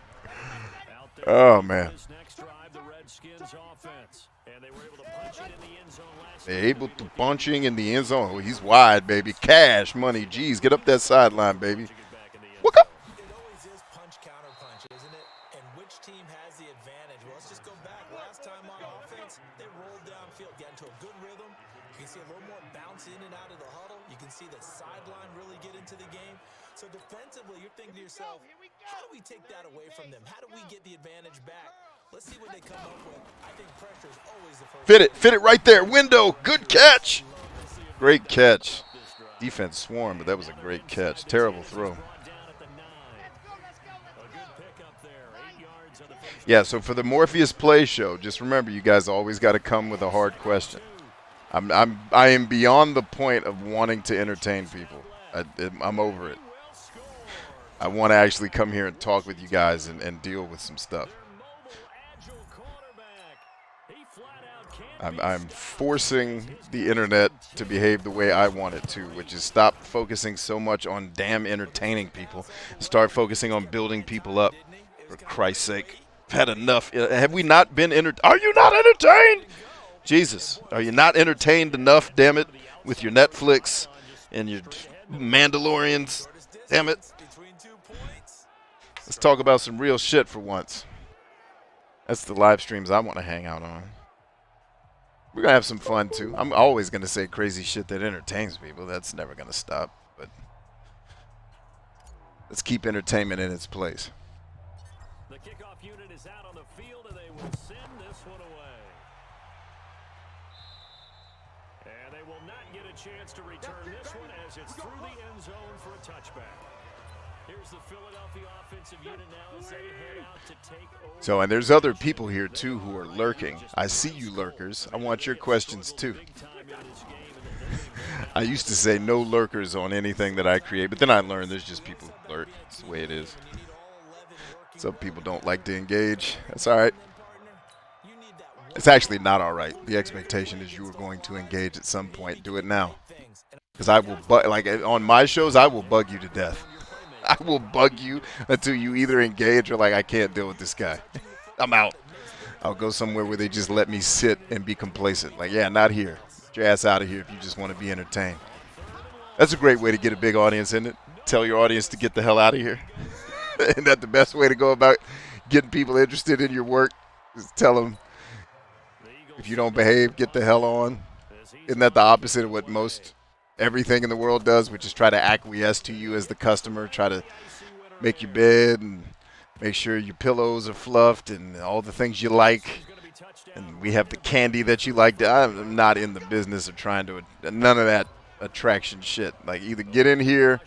Oh, man. This next drive, the Redskins offense. And they were able to punch it in the end zone last They're able to punching in the end zone. Oh, he's wide, baby. Cash money. Jeez, get up that sideline, baby. Look up. It always is punch counter punch, isn't it? And which team has the advantage? Well, let's just go back. Last time on offense, they rolled downfield, get into a good rhythm. You can see a little more bounce in and out of the huddle. You can see the sideline really get into the game. So defensively, you're thinking to yourself, how do we take that away from them? How do we get the advantage back? Let's see what they come up with. I think pressure is always the first. Fit it right there. Window. Good catch. Great catch. Defense swarmed, but that was a great catch. Terrible throw. Yeah, so for the Morpheus Play Show, just remember, you guys always got to come with a hard question. I am beyond the point of wanting to entertain people. I'm over it. I want to actually come here and talk with you guys and deal with some stuff. I'm forcing the internet to behave the way I want it to, which is stop focusing so much on damn entertaining people. Start focusing on building people up, for Christ's sake. I've had enough. Have we not been Are you not entertained? Jesus, are you not entertained enough, damn it, with your Netflix and your Mandalorians? Damn it. Let's talk about some real shit for once. That's the live streams I want to hang out on. We're going to have some fun, too. I'm always going to say crazy shit that entertains people. That's never going to stop. But let's keep entertainment in its place. The kickoff unit is out on the field, and they will send this one away. And they will not get a chance to return this one as it's through the end zone for a touchback. Here's the Philadelphia offensive unit now as they head out to take over. So, and there's other people here, too, who are lurking. I see you lurkers. I want your questions, too. I used to say no lurkers on anything that I create, but then I learned there's just people who lurk. That's the way it is. Some people don't like to engage. That's all right. It's actually not all right. The expectation is you are going to engage at some point. Do it now. Because I will, like on my shows, I will bug you to death. I will bug you until you either engage or like, I can't deal with this guy. I'm out. I'll go somewhere where they just let me sit and be complacent. Like, yeah, not here. Get your ass out of here if you just want to be entertained. That's a great way to get a big audience, isn't it? Tell your audience to get the hell out of here. Isn't that the best way to go about getting people interested in your work? Just tell them, if you don't behave, get the hell on. Isn't that the opposite of what most everything in the world does, which is try to acquiesce to you as the customer, try to make your bed and make sure your pillows are fluffed and all the things you like, and we have the candy that you like. I'm not in the business of trying to, none of that attraction shit. Like, either get in here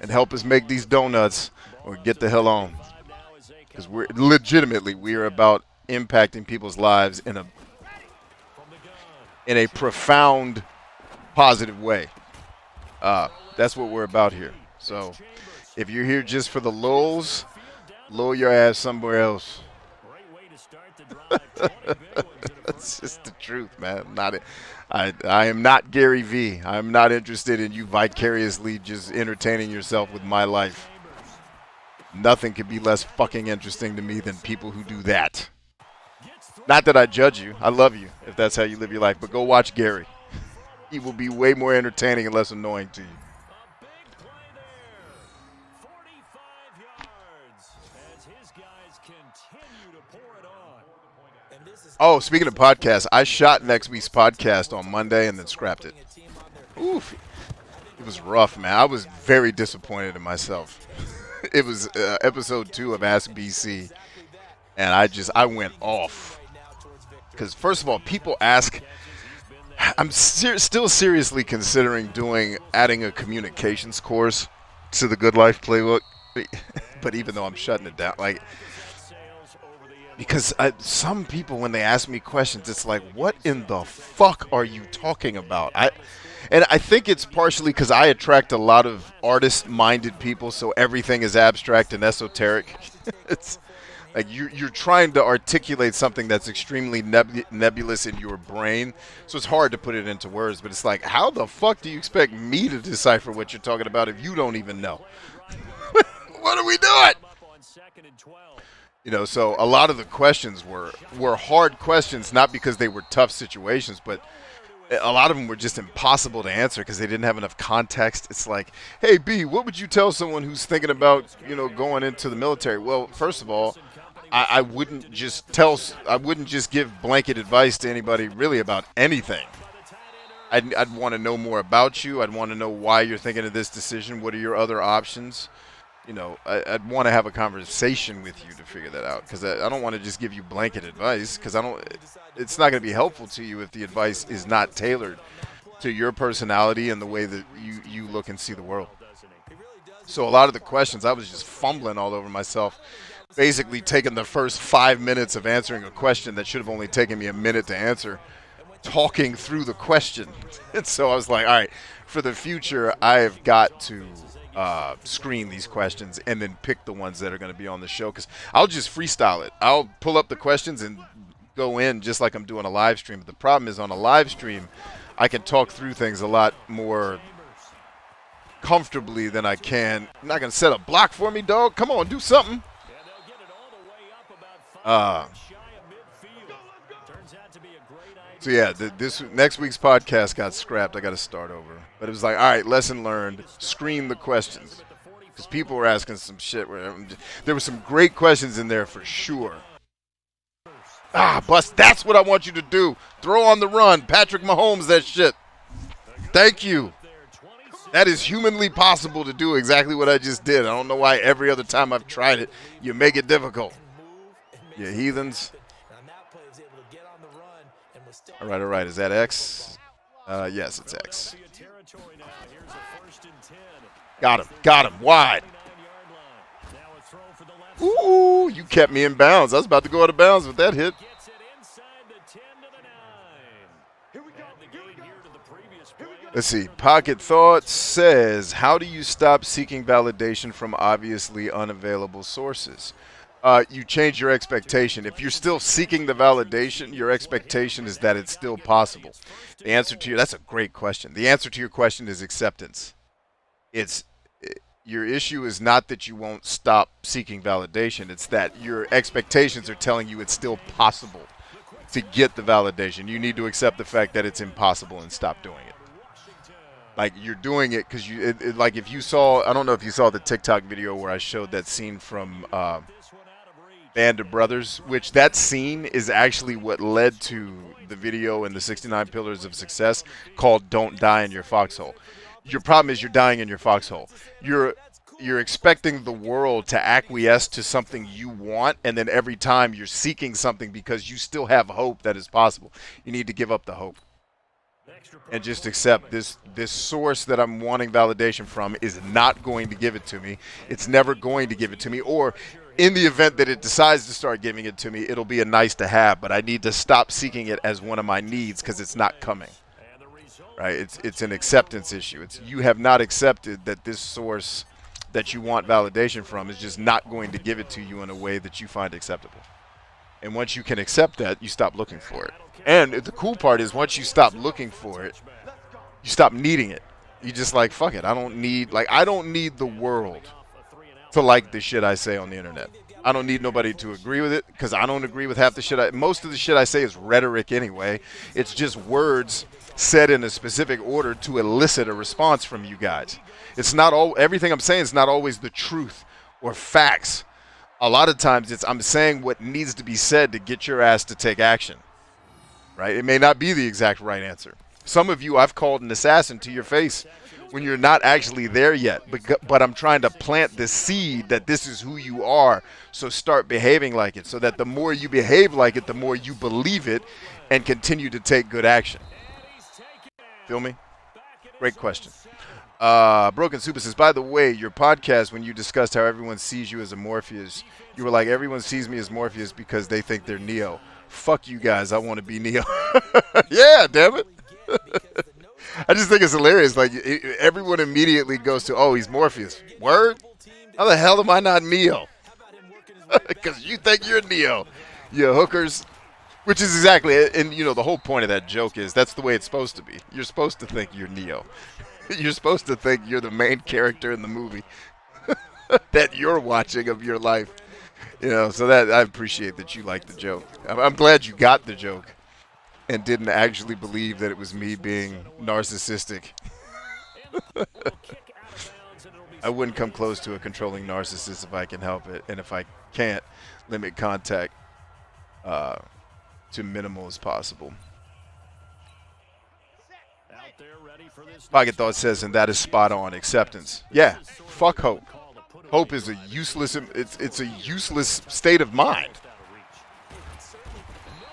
and help us make these donuts or get the hell on, because we are about impacting people's lives in a profound positive way. That's what we're about here. So if you're here just for the lulls, lull your ass somewhere else. That's just the truth, man. I am not Gary V. I'm not interested in you vicariously just entertaining yourself with my life. Nothing could be less fucking interesting to me than people who do that. Not that I judge you. I love you if that's how you live your life. But go watch Gary. He will be way more entertaining and less annoying to you. Oh, speaking of podcasts, I shot next week's podcast on Monday and then scrapped it. Oof. It was rough, man. I was very disappointed in myself. It was episode 2 of Ask BC, and I went off. Because, first of all, people ask, I'm still seriously considering adding a communications course to the Good Life Playbook. But even though I'm shutting it down, because some people, when they ask me questions, it's like, what in the fuck are you talking about? And I think it's partially because I attract a lot of artist-minded people, so everything is abstract and esoteric. It's like you're trying to articulate something that's extremely nebulous in your brain, so it's hard to put it into words. But it's like, how the fuck do you expect me to decipher what you're talking about if you don't even know? What are we doing? second and 12. You know, so a lot of the questions were hard questions, not because they were tough situations, but a lot of them were just impossible to answer because they didn't have enough context. It's like, hey, B, what would you tell someone who's thinking about, you know, going into the military? Well, first of all, I wouldn't just give blanket advice to anybody really about anything. I'd want to know more about you. I'd want to know why you're thinking of this decision. What are your other options? You know, I'd want to have a conversation with you to figure that out, because I don't want to just give you blanket advice, because it's not going to be helpful to you if the advice is not tailored to your personality and the way that you look and see the world. So a lot of the questions, I was just fumbling all over myself, basically taking the first 5 minutes of answering a question that should have only taken me a minute to answer, talking through the question. And so I was like, all right, for the future, I have got to screen these questions and then pick the ones that are going to be on the show, because I'll just freestyle it. I'll pull up the questions and go in just like I'm doing a live stream. But the problem is, on a live stream, I can talk through things a lot more comfortably than I can. You're not going to set a block for me, dog. Come on, do something. So yeah, this next week's podcast got scrapped. I got to start over. But it was like, all right, lesson learned. Screen the questions, because people were asking some shit. There were some great questions in there for sure. Bust. That's what I want you to do. Throw on the run. Patrick Mahomes, that shit. Thank you. That is humanly possible to do exactly what I just did. I don't know why every other time I've tried it, you make it difficult. You heathens. All right. Is that X? Yes, it's X. Got him. Wide. Ooh, you kept me in bounds. I was about to go out of bounds with that hit. Let's see. Pocket Thoughts says, how do you stop seeking validation from obviously unavailable sources? You change your expectation. If you're still seeking the validation, your expectation is that it's still possible. The answer to that's a great question. The answer to your question is acceptance. Your issue is not that you won't stop seeking validation. It's that your expectations are telling you it's still possible to get the validation. You need to accept the fact that it's impossible and stop doing it. Like, you're doing it because like, if you saw, I don't know if you saw the TikTok video where I showed that scene from Band of Brothers, which that scene is actually what led to the video in the 69 Pillars of Success called Don't Die in Your Foxhole. Your problem is you're dying in your foxhole. You're expecting the world to acquiesce to something you want, and then every time you're seeking something because you still have hope that is possible. You need to give up the hope and just accept this source that I'm wanting validation from is not going to give it to me. It's never going to give it to me, or in the event that it decides to start giving it to me, it'll be a nice to have, but I need to stop seeking it as one of my needs because it's not coming. Right? It's an acceptance issue. You have not accepted that this source that you want validation from is just not going to give it to you in a way that you find acceptable. And once you can accept that, you stop looking for it. And the cool part is, once you stop looking for it, you stop needing it. You just like, fuck it. I don't need the world to like the shit I say on the internet. I don't need nobody to agree with it, because I don't agree with half the shit. Most of the shit I say is rhetoric anyway. It's just words said in a specific order to elicit a response from you guys. It's not everything I'm saying is not always the truth or facts. A lot of times I'm saying what needs to be said to get your ass to take action. Right? It may not be the exact right answer. Some of you I've called an assassin to your face when you're not actually there yet. But I'm trying to plant the seed that this is who you are. So start behaving like it, so that the more you behave like it, the more you believe it and continue to take good action. Feel me? Great question. Broken Super says, by the way, your podcast, when you discussed how everyone sees you as a Morpheus, you were like, everyone sees me as Morpheus because they think they're Neo. Fuck you guys. I want to be Neo. Yeah, damn it. I just think it's hilarious. Like, everyone immediately goes to, oh, he's Morpheus. Word? How the hell am I not Neo? Because you think you're Neo. You hookers. Which is exactly it. And, you know, the whole point of that joke is that's the way it's supposed to be. You're supposed to think you're Neo. You're supposed to think you're the main character in the movie that you're watching of your life. You know, so that I appreciate that you like the joke. I'm glad you got the joke and didn't actually believe that it was me being narcissistic. I wouldn't come close to a controlling narcissist if I can help it, and if I can't, limit contact to minimal as possible. Pocket Thought says, and that is spot on. Acceptance. Yeah, fuck hope. Hope is a useless. It's a useless state of mind.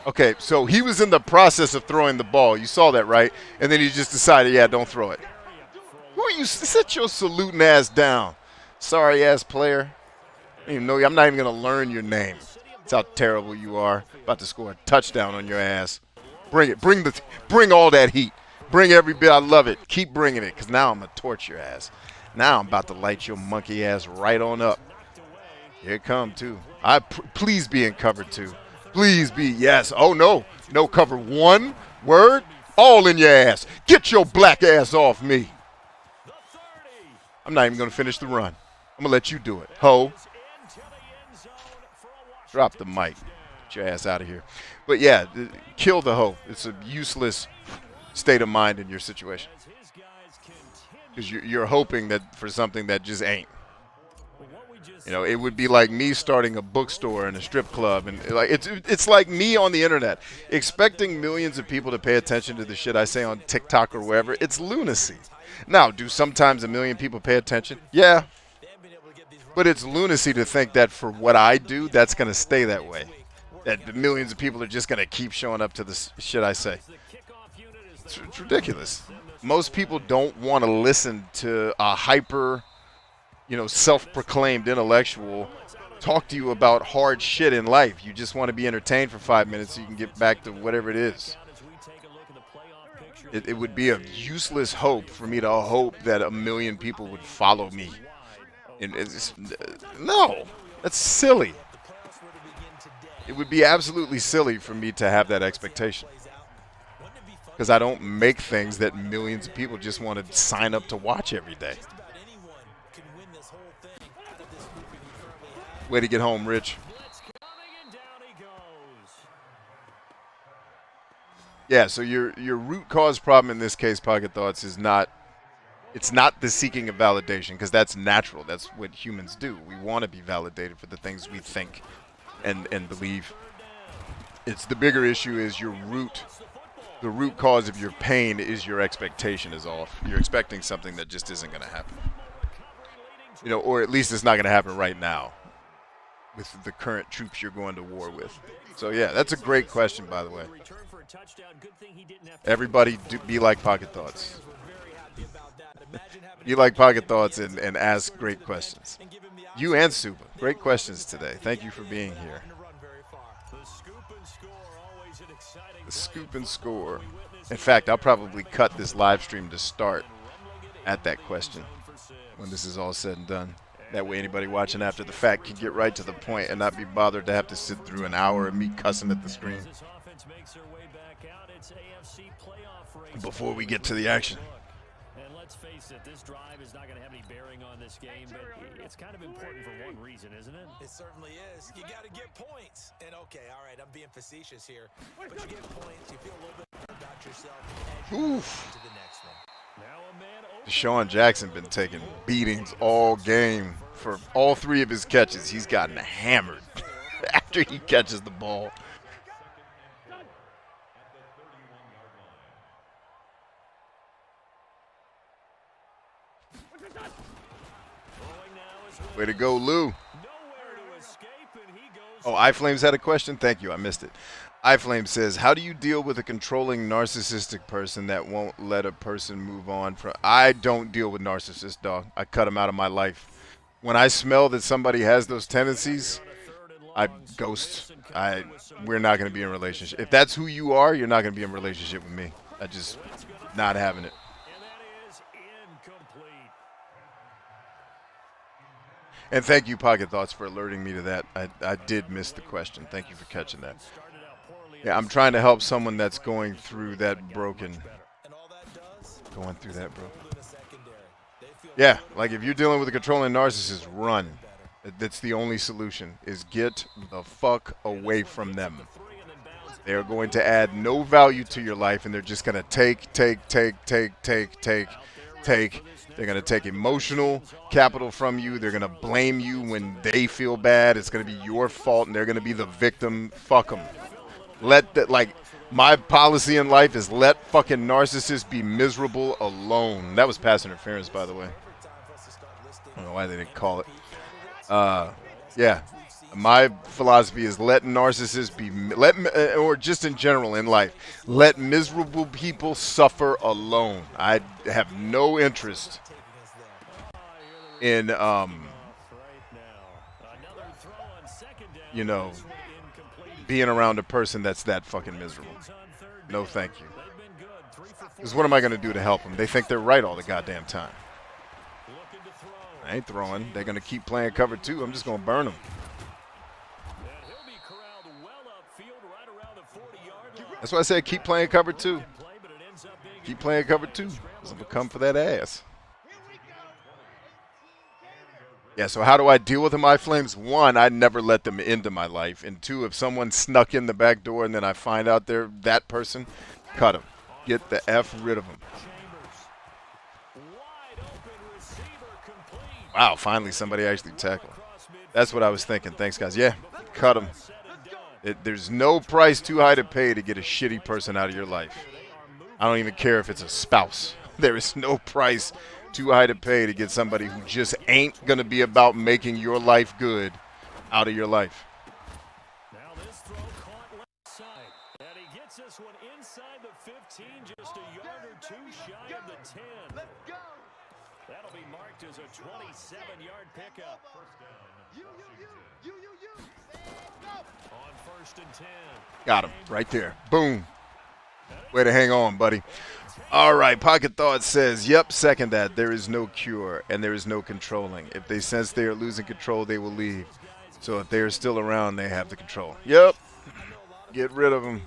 Okay, so he was in the process of throwing the ball. You saw that, right? And then he just decided, yeah, don't throw it. Who are you? Sit your saluting ass down. Sorry ass player. I don't even know you. I'm not even gonna learn your name. That's how terrible you are. About to score a touchdown on your ass. Bring it. Bring all that heat. Bring every bit. I love it. Keep bringing it, because now I'm gonna torch your ass. Now I'm about to light your monkey ass right on up. Here it come too. Please be in cover two. Please be. Yes. Oh no. No cover one. Word. All in your ass. Get your black ass off me. I'm not even gonna finish the run. I'm gonna let you do it. Ho. Drop the mic. Get your ass out of here. But yeah, kill the hoe. It's a useless state of mind in your situation. Because you're hoping that for something that just ain't. You know, it would be like me starting a bookstore and a strip club, and like it's like me on the internet expecting millions of people to pay attention to the shit I say on TikTok or wherever. It's lunacy. Now, do sometimes a million people pay attention? Yeah. But it's lunacy to think that for what I do, that's going to stay that way. That the millions of people are just going to keep showing up to the shit I say. It's ridiculous. Most people don't want to listen to a hyper, self-proclaimed intellectual talk to you about hard shit in life. You just want to be entertained for 5 minutes so you can get back to whatever it is. It would be a useless hope for me to hope that a million people would follow me. No, that's silly. It would be absolutely silly for me to have that expectation. Because I don't make things that millions of people just want to sign up to watch every day. Way to get home, Rich. Yeah, so your root cause problem in this case, Pocket Thoughts, is not the seeking of validation, because that's natural. That's what humans do. We want to be validated for the things we think and believe. It's the bigger issue is the root cause of your pain is your expectation is off. You're expecting something that just isn't going to happen. Or at least it's not going to happen right now with the current troops you're going to war with. So yeah, that's a great question, by the way. Everybody be like Pocket Thoughts. Be like Pocket Thoughts and ask great questions. You and Suba, great questions today. Thank you for being here. The scoop and score. In fact, I'll probably cut this live stream to start at that question when this is all said and done. That way anybody watching after the fact can get right to the point and not be bothered to have to sit through an hour of me cussing at the screen before we get to the action. And let's face it, this drive is not going to have any bearing on this game, but it's kind of important for one reason, isn't it? It certainly is. You got to get points. And okay, all right, I'm being facetious here, but you get points, you feel a little bit better about yourself as you move to the next one. Deshaun Jackson been taking beatings all game for all three of his catches. He's gotten hammered after he catches the ball. Way to go, Lou. Oh, iFlames had a question? Thank you. I missed it. iFlame says, how do you deal with a controlling narcissistic person that won't let a person move on from... I don't deal with narcissists, dog. I cut them out of my life. When I smell that somebody has those tendencies, I ghost. We're not going to be in a relationship. If that's who you are, you're not going to be in a relationship with me. I just not having it. And thank you, Pocket Thoughts, for alerting me to that. I did miss the question. Thank you for catching that. Yeah, I'm trying to help someone that's going through that broken. Going through that broken. Yeah, like if you're dealing with a controlling narcissist, run. That's the only solution, is get the fuck away from them. They're going to add no value to your life, and they're just going to take. They're going to take emotional capital from you. They're going to blame you when they feel bad. It's going to be your fault, and they're going to be the victim. Fuck them. Let that, like, my policy in life is let fucking narcissists be miserable alone. That was pass interference, by the way. I don't know why they didn't call it. Yeah. My philosophy is let narcissists be, or just in general in life, let miserable people suffer alone. I have no interest in, you know, being around a person that's that fucking miserable. No, thank you. Because what am I going to do to help them? They think they're right all the goddamn time. I ain't throwing. They're going to keep playing cover two. I'm just going to burn them. That's why I said keep playing cover two. Keep playing cover two. Because I'm going to come for that ass. Yeah, so how do I deal with the My Flames? One, I never let them into my life. And two, if someone snuck in the back door and then I find out they're that person, cut them. Get the F rid of them. Wow, finally somebody actually tackled. That's what I was thinking. Thanks, guys. Yeah, cut them. There's no price too high to pay to get a shitty person out of your life. I don't even care if it's a spouse. There is no price too high to pay to get somebody who just ain't going to be about making your life good out of your life. Now this throw caught left side. And he gets this one inside the 15, just a yard or two shy of the 10. Let's go. That'll be marked as a 27-yard pickup. On 1st and 10. Got him right there. Boom. Way to hang on, buddy. All right, Pocket Thought says, yep, second that. There is no cure and there is no controlling. If they sense they are losing control, they will leave. So if they are still around, they have the control. Yep. Get rid of them.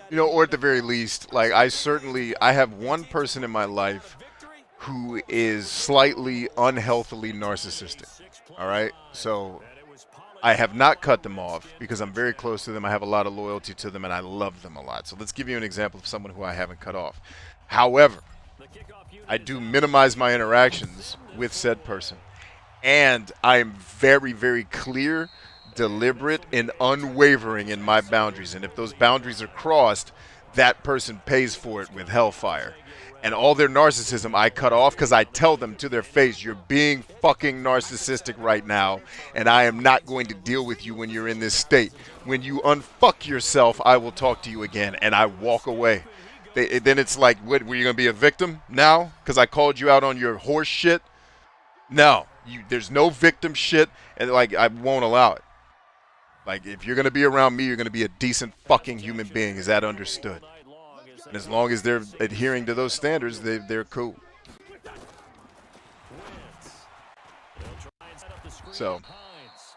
You know, or at the very least, like I have one person in my life who is slightly unhealthily narcissistic. All right? So I have not cut them off because I'm very close to them. I have a lot of loyalty to them, and I love them a lot. So let's give you an example of someone who I haven't cut off. However, I do minimize my interactions with said person. And I am very, very clear, deliberate, and unwavering in my boundaries. And if those boundaries are crossed, that person pays for it with hellfire. And all their narcissism I cut off because I tell them to their face, you're being fucking narcissistic right now, and I am not going to deal with you when you're in this state. When you unfuck yourself, I will talk to you again, and I walk away. Then it's like, what, were you going to be a victim now because I called you out on your horse shit? No, there's no victim shit, and like I won't allow it. Like if you're going to be around me, you're going to be a decent fucking human being. Is that understood? And as long as they're adhering to those standards, they're cool. So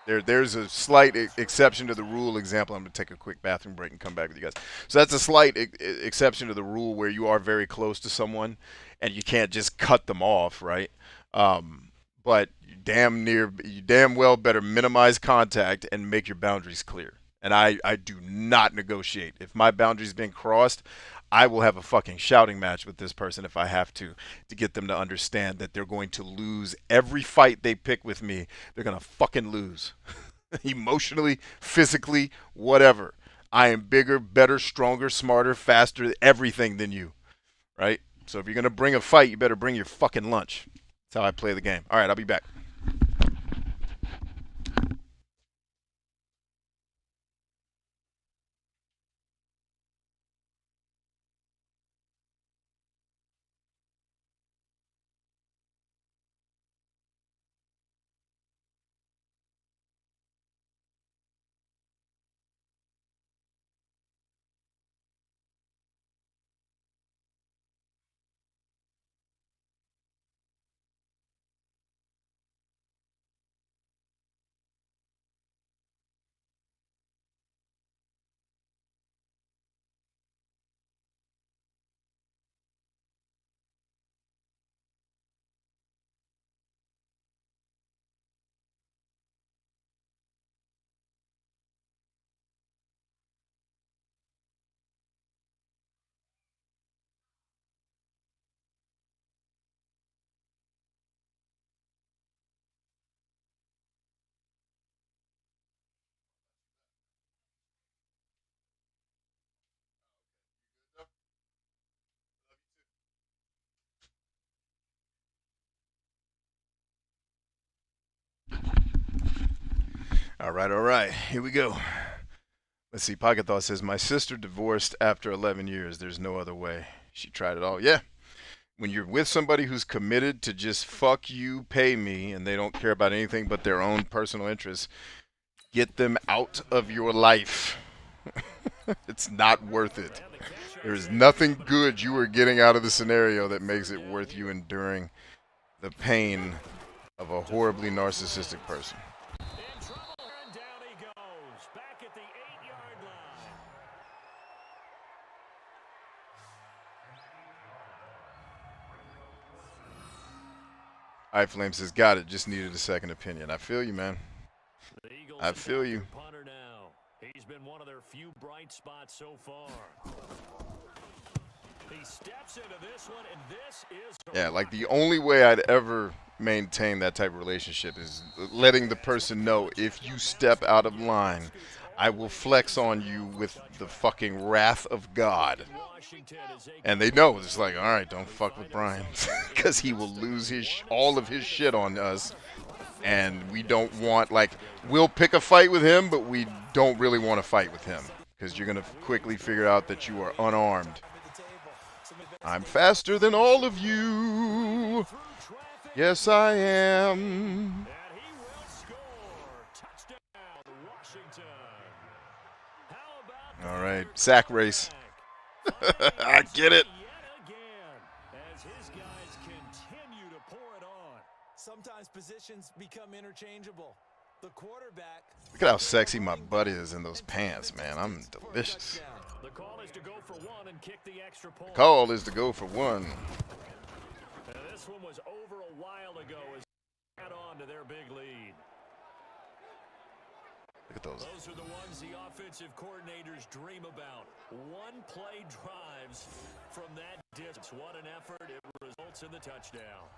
there's a slight exception to the rule. Example, I'm going to take a quick bathroom break and come back with you guys. So that's a slight exception to the rule where you are very close to someone and you can't just cut them off, right? But you damn well better minimize contact and make your boundaries clear. And I do not negotiate. If my boundary's been crossed, I will have a fucking shouting match with this person if I have to get them to understand that they're going to lose every fight they pick with me. They're going to fucking lose. Emotionally, physically, whatever. I am bigger, better, stronger, smarter, faster, everything than you. Right? So if you're going to bring a fight, you better bring your fucking lunch. That's how I play the game. All right, I'll be back. All right, all right. Here we go. Let's see. Pocket Thought says, my sister divorced after 11 years. There's no other way. She tried it all. Yeah. When you're with somebody who's committed to just fuck you, pay me, and they don't care about anything but their own personal interests, get them out of your life. It's not worth it. There is nothing good you are getting out of the scenario that makes it worth you enduring the pain of a horribly narcissistic person. In trouble, and down he goes. Back at the 8-yard line. All right, Flame says, got it. Just needed a second opinion. I feel you, man. The Eagles I feel you. punter now. He's been one of their few bright spots so far. He steps into this one, and this is Yeah, like the only way I'd ever maintain that type of relationship is letting the person know if you step out of line, I will flex on you with the fucking wrath of God. And they know it's like, all right, don't fuck with Brian, because he will lose his all of his shit on us, and we don't want, like, we'll pick a fight with him, but we don't really want to fight with him because you're gonna quickly figure out that you are unarmed. I'm faster than all of you. Yes, I am. And he will score. Touchdown, Washington. How about All right, sack race. I get it. yet again as his guys continue to pour it on. Sometimes positions become interchangeable. The quarterback. Look at how sexy my butt is in those pants, man. I'm delicious. The call is to go for one and kick the extra point. Call is to go for one. And this one was over a while ago as they add on to their big lead. Look at those. Those are the ones the offensive coordinators dream about. One-play drives from that distance. What an effort. It results in the touchdown.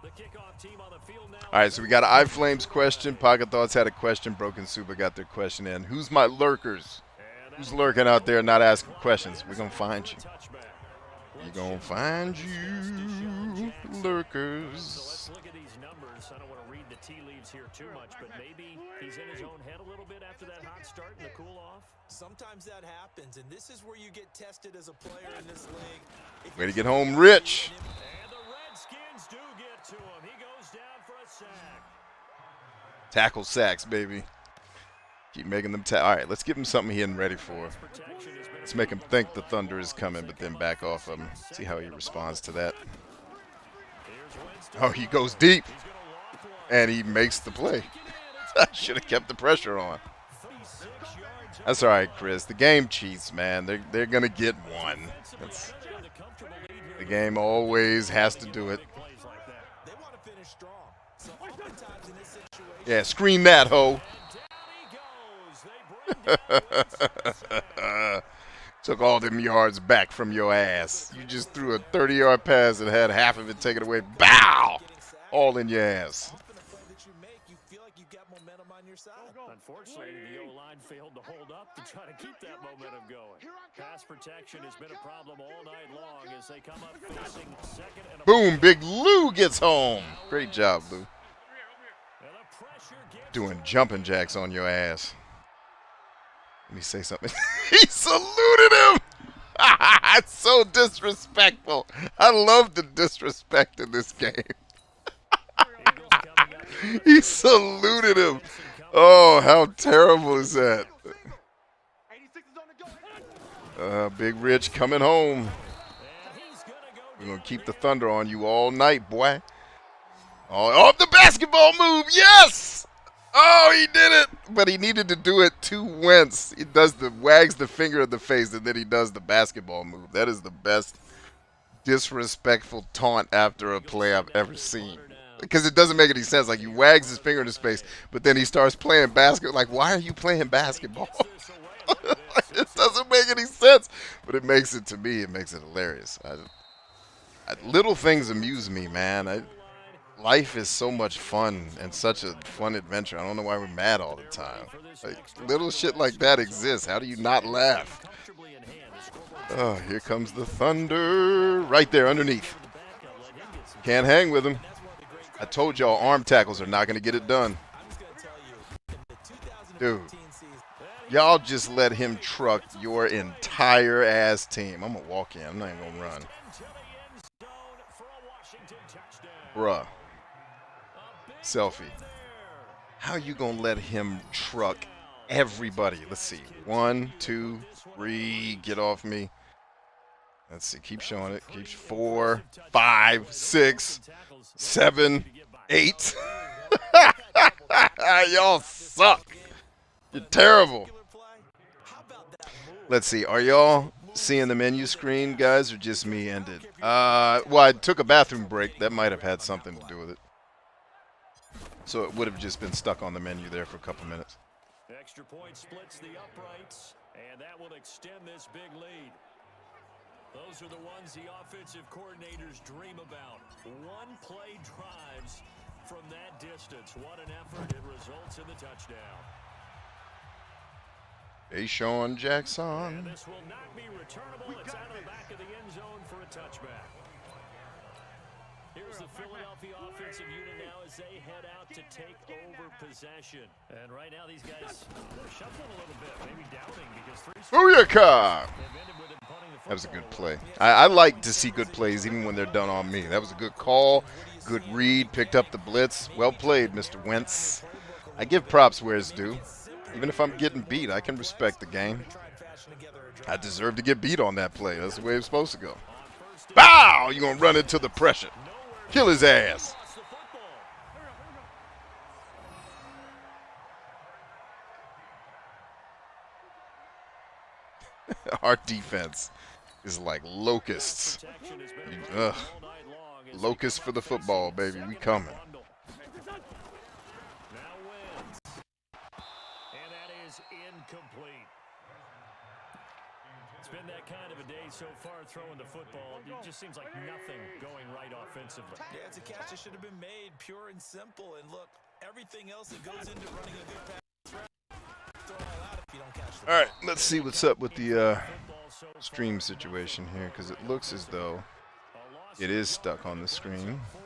The kickoff team on the field now. All right, so we got an iFlames question. Pocket Thoughts had a question. Broken Super got their question in. Who's my lurkers? Who's lurking out there not asking questions? We're going to find you. We're going to find you, lurkers. So let's look at these numbers. I don't want to read the tea leaves here too much, but maybe he's in his own head a little bit after that hot start and the cool off. Sometimes that happens, and this is where you get tested as a player in this league. Way to get home rich. And the Redskins do get to him. He goes down for a sack. Tackle sacks, baby. Keep making them all right, let's give him something he isn't ready for. Let's make him think the thunder is coming, but then back off of him. See how he responds to that. Oh, he goes deep, and he makes the play. I should have kept the pressure on. That's all right, Chris. The game cheats, man. They're going to get one. The game always has to do it. They want to finish strong. So oftentimes in this situation, Yeah, screen that, ho. Took all them yards back from your ass. You just threw a 30-yard pass and had half of it taken away. Bow! All in your ass. often a play that you make, you feel like you've got momentum on your side. Unfortunately, the O-line failed to hold up to try to keep that momentum going. Pass protection has been a problem all night long as they come up facing second and a Boom, Big Lou gets home. Great job, Lou. and the pressure gets Doing jumping jacks on your ass. Let me say something. He saluted him. It's so disrespectful. I love the disrespect in this game. He saluted him. Oh, how terrible is that? Big Rich coming home. We're going to keep the thunder on you all night, boy. Oh, the basketball move. Yes. Oh, he did it. But he needed to do it to Wentz. He does wags the finger at the face, and then he does the basketball move. That is the best disrespectful taunt after a play I've ever seen. Because it doesn't make any sense. Like, he wags his finger in his face, but then he starts playing basketball. Like, why are you playing basketball? It doesn't make any sense. But it makes it, to me, it makes it hilarious. Little things amuse me, man. Life is so much fun and such a fun adventure. I don't know why we're mad all the time. Like, little shit like that exists. How do you not laugh? Oh, here comes the thunder. Right there underneath. Can't hang with him. I told y'all arm tackles are not going to get it done. I'm just going to tell you, in the Dude, 2015 season, y'all just let him truck your entire ass team. I'm going to walk in. I'm not even going to run. Bruh. Selfie. How you going to let him truck everybody? Let's see. 1, 2, 3. Get off me. Let's see. Keep showing it. Keep 4, 5, 6, 7, 8. Y'all suck. You're terrible. Let's see. Are y'all seeing the menu screen, guys, or just me ended? Well, I took a bathroom break. That might have had something to do with it. So it would have just been stuck on the menu there for a couple minutes. Extra point splits the uprights, and that will extend this big lead. Those are the ones the offensive coordinators dream about. One-play drives from that distance. What an effort. It results in the touchdown. Hey, Sean And Jackson. this will not be returnable. It's out of the back of the end zone for a touchback. Here's the Philadelphia offensive unit now as they head out to take over possession. And right now these guys, they're shuffling a little bit, maybe doubting because Booyaka! they've ended with him punting the That was a good football play. I like to see good plays even when they're done on me. That was a good call, good read, picked up the blitz. Well played, Mr. Wentz. I give props where it's due. Even if I'm getting beat, I can respect the game. I deserve to get beat on that play. That's the way it's supposed to go. Bow! You're going to run into the pressure. Kill his ass. across the football. Our defense is like locusts. Protection has been Ugh. all night long as Locusts for the football, baby. We coming. bundle. Now wins. And that is incomplete. It's been that kind of a day so far throwing the football. It just seems like nothing going right offensively. yeah, it's a catch that should have been made, pure and simple. And look, everything else that goes into running a good pass route, throw it all out if you don't catch the All right, ball. let's see what's up with the Football so far. stream situation here, because it looks as though A loss it is stuck on the screen, fourth.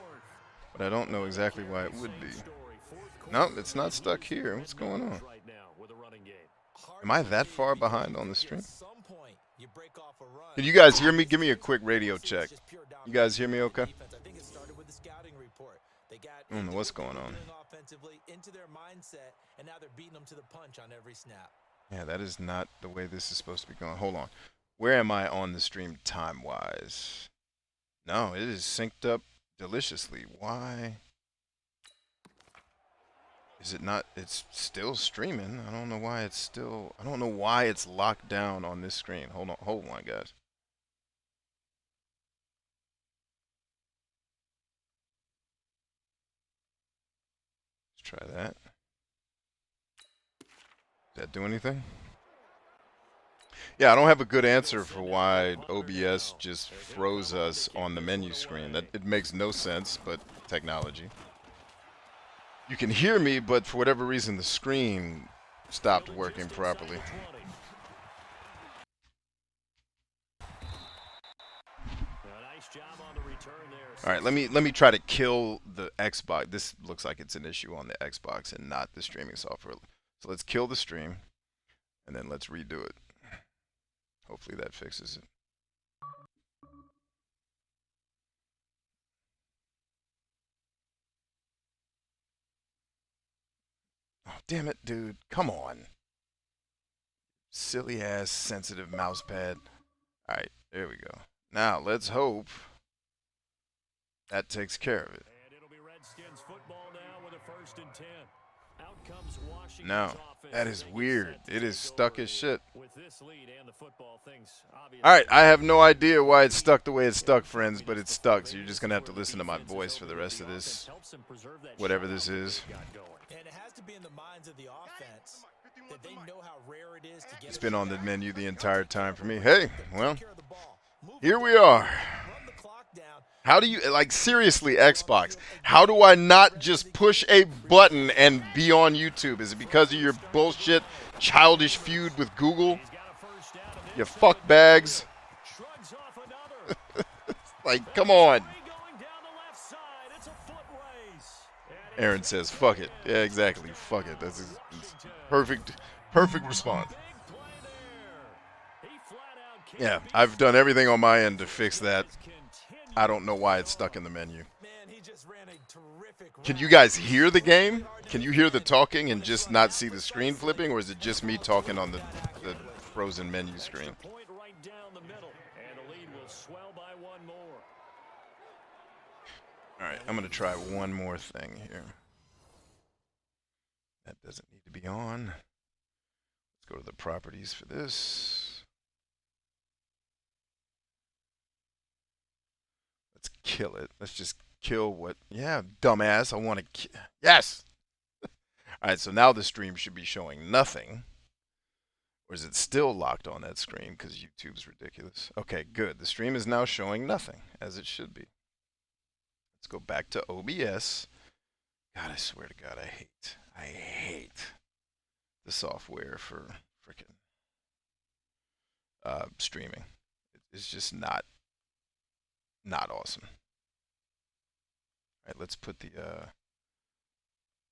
but I don't know exactly why it would be. Story. Fourth No, it's not stuck here. What's going on? right now with a running game. Am I that far behind on the stream? At some point, you break off a run. Can you guys hear me? Give me a quick radio check. You guys hear me okay? Defense. I think it started with the scouting report. They got I don't know what's going on. offensively into their mindset, and now they're beating them to the punch on every snap. Yeah, that is not the way this is supposed to be going. Hold on. Where am I on the stream time-wise? No, it is synced up deliciously. Why is it not? It's still streaming. I don't know why it's still. I don't know why it's locked down on this screen. Hold on, guys. Let's try that. Does that do anything? Yeah, I don't have a good answer for why OBS just froze us on the menu screen. That it makes no sense, but technology. You can hear me, but for whatever reason, the screen stopped working properly. Nice job on the return there. All right, let me try to kill the Xbox. This looks like it's an issue on the Xbox and not the streaming software. So let's kill the stream, and then let's redo it. Hopefully that fixes it. Oh, damn it, dude. Come on. Silly ass sensitive mouse pad. All right, there we go. Now, let's hope that takes care of it. And it'll be Redskins football now with a 1st and 10. Out comes Washington's No, offense. that is They get weird. set to It is take stuck over as shit. With this lead and the football things obviously. All right, I have no idea why it's stuck the way it's stuck, friends, but it's stuck, so you're just going to have to listen to my voice for the rest of this, whatever this is. And it has to be in the minds of the offense that they know how rare it is to get It's a been on the shot. menu the entire time for me. Hey, well, Take care of the ball. Move here the we ball, are. run the clock down. How do you, like, seriously, Xbox, how do I not just push a button and be on YouTube? Is it because of your bullshit, childish feud with Google? You fuck bags. Shrugs off another. Like, come on. Going down the left side. It's a foot race. Aaron says, "Fuck it." Yeah, exactly. Fuck it. That's his perfect response. Yeah, I've done everything on my end to fix that. I don't know why it's stuck in the menu. Man, he just ran a terrific Can you route. guys hear the game? Can you hear the talking and just not see the screen flipping, or is it just me talking on the frozen menu screen? All right, I'm gonna try one more thing here. That doesn't need to be on. Let's go to the properties for this. Let's kill it. Let's just kill what? Yeah, dumbass. I want to. Yes. All right, so now the stream should be showing nothing. Or is it still locked on that screen because YouTube's ridiculous? Okay, good. The stream is now showing nothing, as it should be. Let's go back to OBS. God, I swear to God, I hate the software for freaking streaming. It's just not awesome. All right, let's put the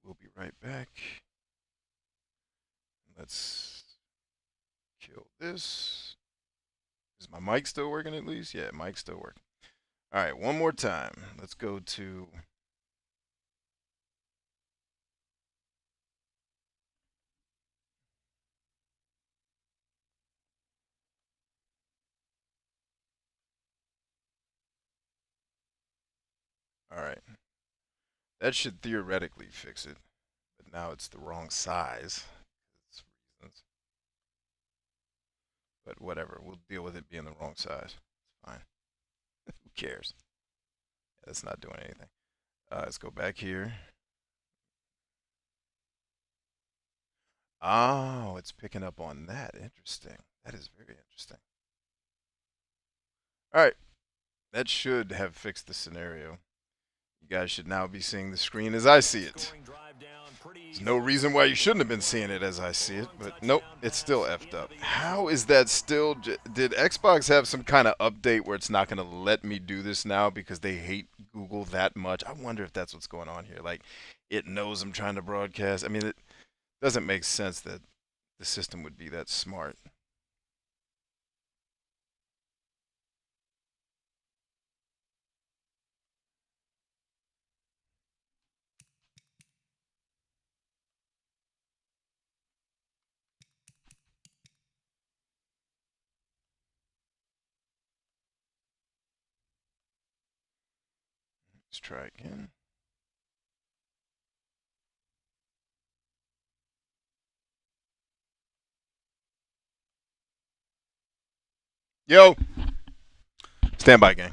we'll be right back. Let's kill this. Is my mic still working at least? Yeah, mic's still working. All right, one more time. Let's go to all right. That should theoretically fix it, but now it's the wrong size. Reasons. But whatever, we'll deal with it being the wrong size. It's fine. Who cares? Yeah, that's not doing anything. Let's go back here. Oh, it's picking up on that. Interesting. That is very interesting. All right. That should have fixed the scenario. You guys should now be seeing the screen as I see it. There's no reason why you shouldn't have been seeing it as I see it, but nope, it's still effed up. How is that still? Did Xbox have some kind of update where it's not going to let me do this now because they hate Google that much? I wonder if that's what's going on here. Like, it knows I'm trying to broadcast. I mean, it doesn't make sense that the system would be that smart. Let's try again. Yo, stand by, gang.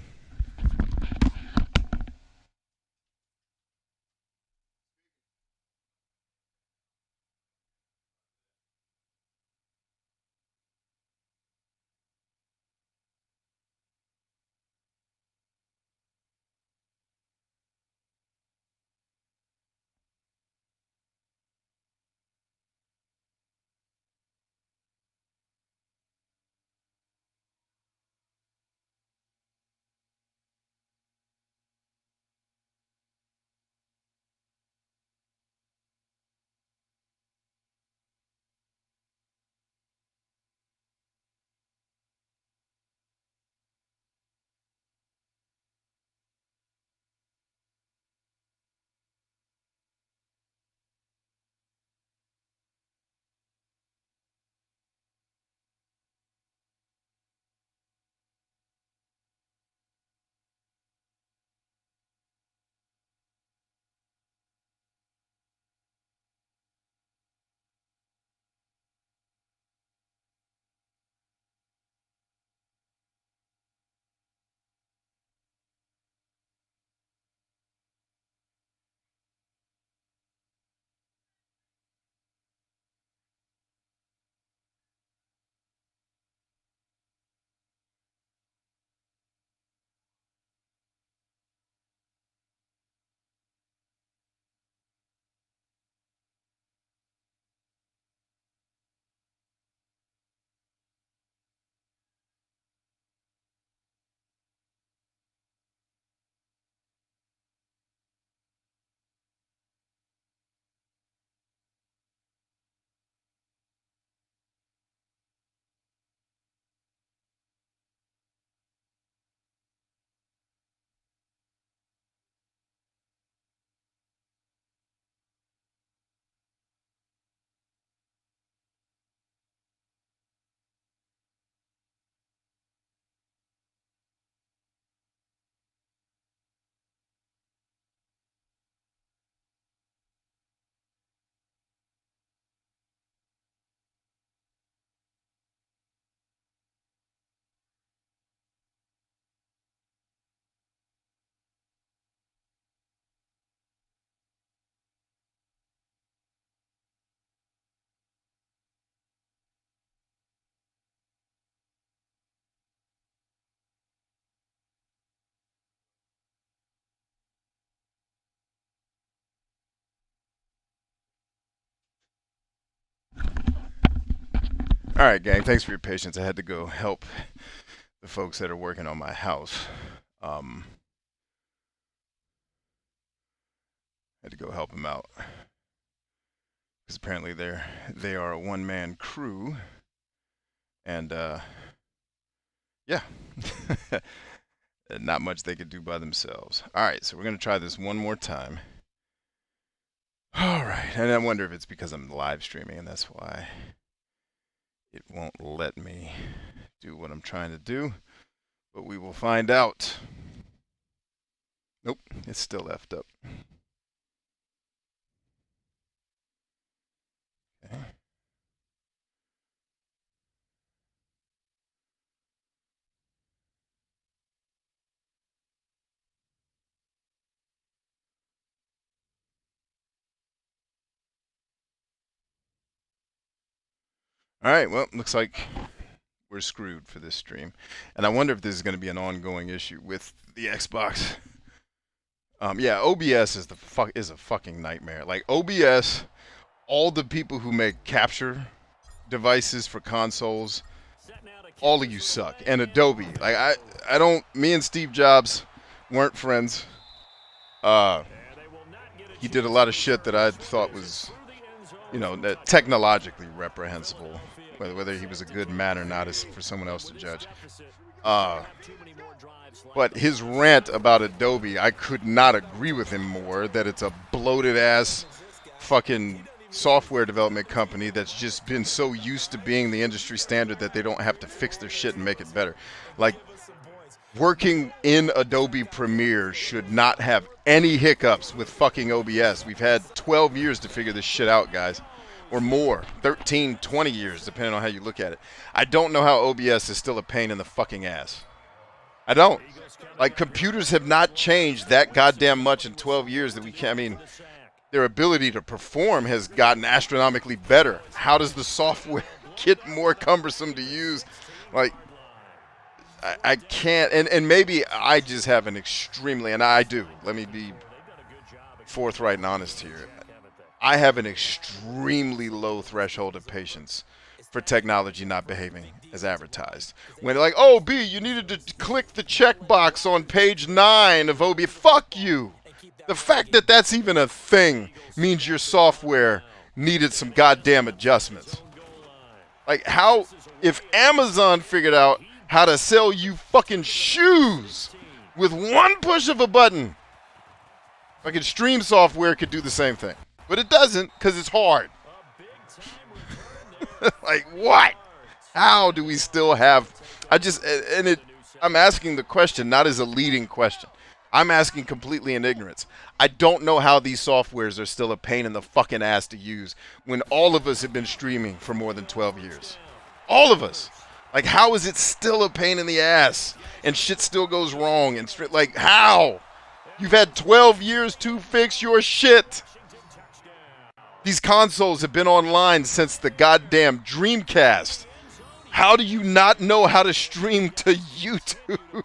All right, gang. Thanks for your patience. I had to go help the folks that are working on my house. Had to go help them out because apparently they are a one-man crew, and yeah, not much they could do by themselves. All right, so we're gonna try this one more time. All right, and I wonder if it's because I'm live streaming and that's why it won't let me do what I'm trying to do, but we will find out. Nope, it's still effed up. Okay. All right, well, looks like we're screwed for this stream. And I wonder if this is going to be an ongoing issue with the Xbox. Yeah, OBS is a fucking nightmare. Like OBS, all the people who make capture devices for consoles, all of you suck. And Adobe, like I don't. Me and Steve Jobs weren't friends. He did a lot of shit that I thought was, you know, technologically reprehensible. Whether he was a good man or not is for someone else to judge. But his rant about Adobe, I could not agree with him more. That it's a bloated ass fucking software development company that's just been so used to being the industry standard that they don't have to fix their shit and make it better. Like, working in Adobe Premiere should not have any hiccups with fucking OBS. We've had 12 years to figure this shit out, guys. Or more. 13, 20 years, depending on how you look at it. I don't know how OBS is still a pain in the fucking ass. I don't. Like, computers have not changed that goddamn much in 12 years that we can't. I mean, their ability to perform has gotten astronomically better. How does the software get more cumbersome to use? Like, I can't. And maybe I just have an extremely, and I do. Let me be forthright and honest here. I have an extremely low threshold of patience for technology not behaving as advertised. When they're like, oh, B, you needed to click the checkbox on page 9 of OB. Fuck you. The fact that that's even a thing means your software needed some goddamn adjustments. Like, how, if Amazon figured out how to sell you fucking shoes with one push of a button, fucking stream software could do the same thing. But it doesn't, because it's hard. Like, what? How do we still have... I'm asking the question not as a leading question. I'm asking completely in ignorance. I don't know how these softwares are still a pain in the fucking ass to use when all of us have been streaming for more than 12 years. All of us. Like, how is it still a pain in the ass? And shit still goes wrong. And like, how? You've had 12 years to fix your shit. These consoles have been online since the goddamn Dreamcast. How do you not know how to stream to YouTube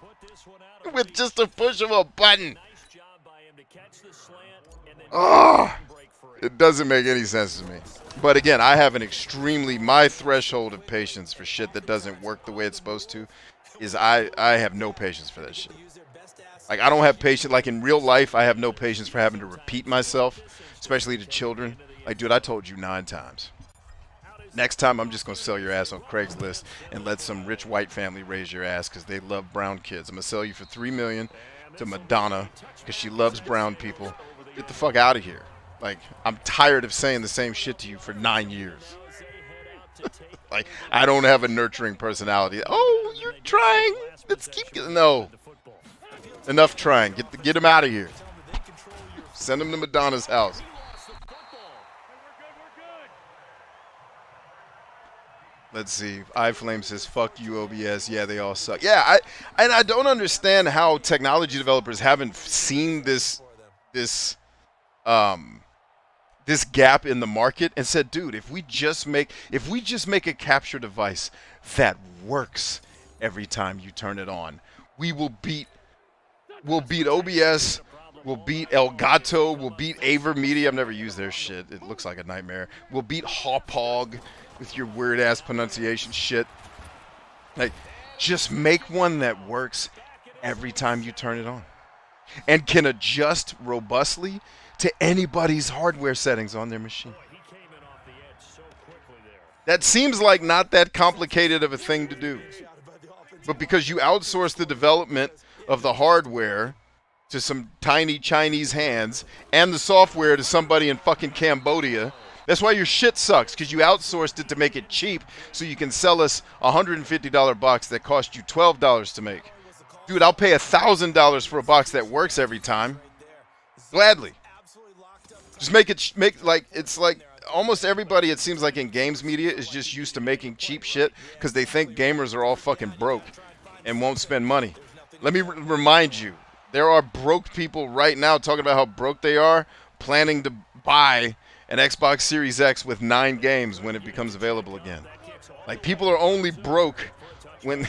with just a push of a button? Oh, it doesn't make any sense to me. But again, I have my threshold of patience for shit that doesn't work the way it's supposed to is I have no patience for that shit. Like, I don't have patience. Like, in real life, I have no patience for having to repeat myself, especially to children. Like, dude, I told you 9 times. Next time, I'm just going to sell your ass on Craigslist and let some rich white family raise your ass because they love brown kids. I'm going to sell you for $3 million to Madonna because she loves brown people. Get the fuck out of here. Like, I'm tired of saying the same shit to you for 9 years. Like, I don't have a nurturing personality. Oh, you're trying. Let's keep getting... No. Enough trying. Get him out of here. Send him to Madonna's house. Let's see. iFlame says, fuck you, OBS. Yeah, they all suck. Yeah, I don't understand how technology developers haven't seen this gap in the market and said, dude, if we just make a capture device that works every time you turn it on, we'll beat OBS, We'll beat Elgato. We'll beat Aver Media. I've never used their shit. It looks like a nightmare. We'll beat Hawpog with your weird-ass pronunciation shit. Like, just make one that works every time you turn it on and can adjust robustly to anybody's hardware settings on their machine. That seems like not that complicated of a thing to do. But because you outsource the development of the hardware to some tiny Chinese hands and the software to somebody in fucking Cambodia, that's why your shit sucks, because you outsourced it to make it cheap so you can sell us a $150 box that cost you $12 to make. Dude, I'll pay $1,000 for a box that works every time. Gladly. Just it's like almost everybody, it seems like in games media, is just used to making cheap shit because they think gamers are all fucking broke and won't spend money. Let me remind you, there are broke people right now talking about how broke they are, planning to buy an Xbox Series X with 9 games when it becomes available again. Like, people are only broke when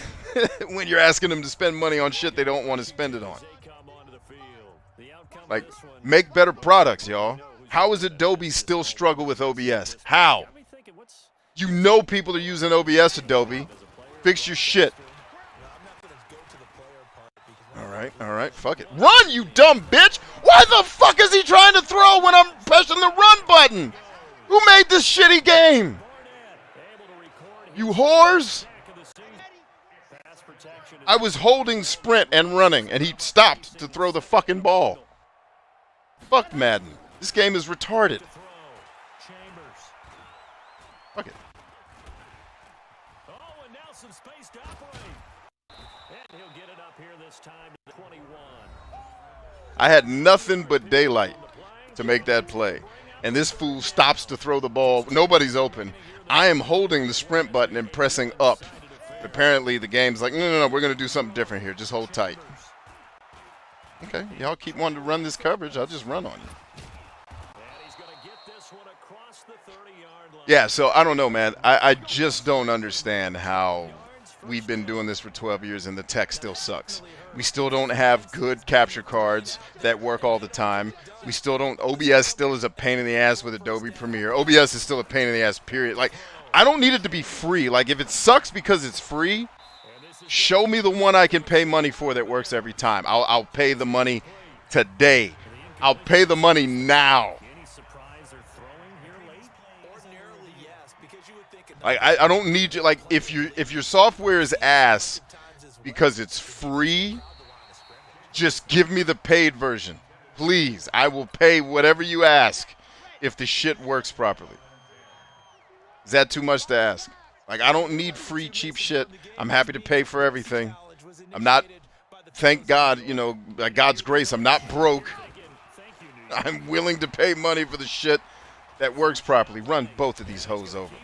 when you're asking them to spend money on shit they don't want to spend it on. Like, make better products, y'all. How is Adobe still struggle with OBS? How? You know people are using OBS, Adobe. Fix your shit. All right, fuck it. Run, you dumb bitch! Why the fuck is he trying to throw when I'm pressing the run button? Who made this shitty game? You whores! I was holding sprint and running, and he stopped to throw the fucking ball. Fuck Madden. This game is retarded. Fuck it. Oh, and now some space to operate. And he'll get it up here this time to 21. I had nothing but daylight to make that play. And this fool stops to throw the ball. Nobody's open. I am holding the sprint button and pressing up. Apparently the game's like, no, we're going to do something different here. Just hold tight. Okay, y'all keep wanting to run this coverage. I'll just run on you. Yeah, so I don't know, man. I just don't understand how we've been doing this for 12 years and the tech still sucks. We still don't have good capture cards that work all the time. We still don't. OBS still is a pain in the ass with Adobe Premiere. OBS is still a pain in the ass, period. Like, I don't need it to be free. Like, if it sucks because it's free, show me the one I can pay money for that works every time. I'll pay the money today. I'll pay the money now. Like, I don't need you. Like, if your software is ass because it's free, just give me the paid version, please. I will pay whatever you ask if the shit works properly. Is that too much to ask? Like, I don't need free cheap shit. I'm happy to pay for everything. I'm not, thank God, you know, by God's grace, I'm not broke. I'm willing to pay money for the shit that works properly. Run both of these hoes over.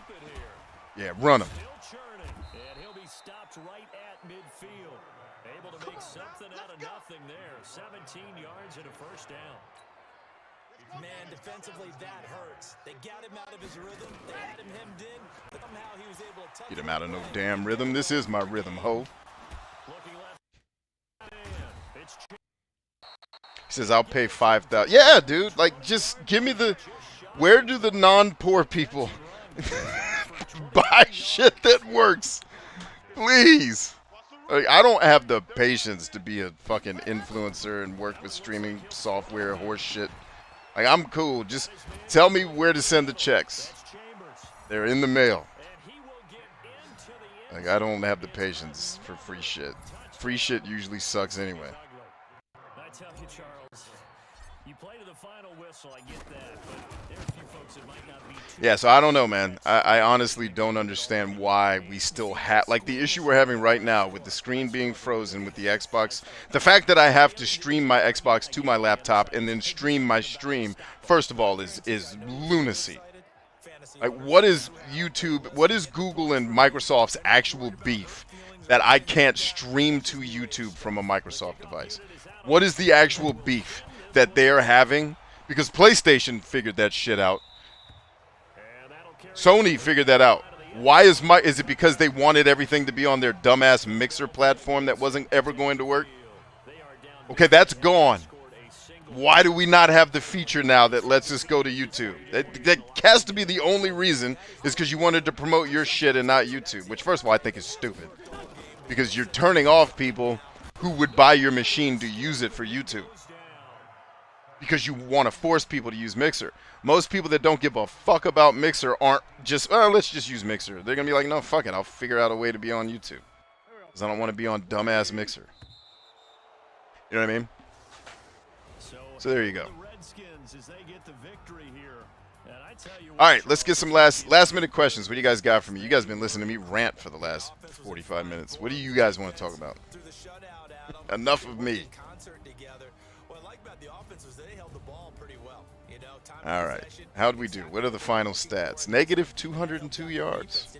Yeah, run them. And he'll be stopped right at midfield. Able to make something out of nothing there. 17 yards and a first down. Man, defensively, that hurts. They got him out of his rhythm. They had him hemmed in. But somehow he was able to touch Get him out of no damn rhythm. This is my rhythm, ho. He says, I'll pay $5,000. Yeah, dude. Like, just give me the... Where do the non-poor people buy shit that works? Please. Like, I don't have the patience to be a fucking influencer and work with streaming software horse shit. Like, I'm cool. Just tell me where to send the checks. They're in the mail. Like, I don't have the patience for free shit. Free shit usually sucks anyway. I tell you, Charles, you play to the final whistle, I get that, but there are a few folks that might not be too. Yeah, so I don't know, man. I honestly don't understand why we still have, like, the issue we're having right now with the screen being frozen with the Xbox. The fact that I have to stream my Xbox to my laptop and then stream my stream, first of all, is lunacy. Like, what is YouTube, what is Google and Microsoft's actual beef that I can't stream to YouTube from a Microsoft device? What is the actual beef that they're having? Because PlayStation figured that shit out. Sony figured that out. Why is it because they wanted everything to be on their dumbass Mixer platform that wasn't ever going to work? Okay, that's gone. Why do we not have the feature now that lets us go to YouTube? That has to be the only reason, is because you wanted to promote your shit and not YouTube, which first of all I think is stupid, because you're turning off people who would buy your machine to use it for YouTube, because you want to force people to use Mixer. Most people that don't give a fuck about Mixer aren't just, let's just use Mixer. They're going to be like, no, fuck it, I'll figure out a way to be on YouTube, because I don't want to be on dumbass Mixer. You know what I mean? So there you go. All right, let's get some last minute questions. What do you guys got for me? You guys have been listening to me rant for the last 45 minutes. What do you guys want to talk about? Enough of me. All right. How'd we do? What are the final stats? Negative 202 yards.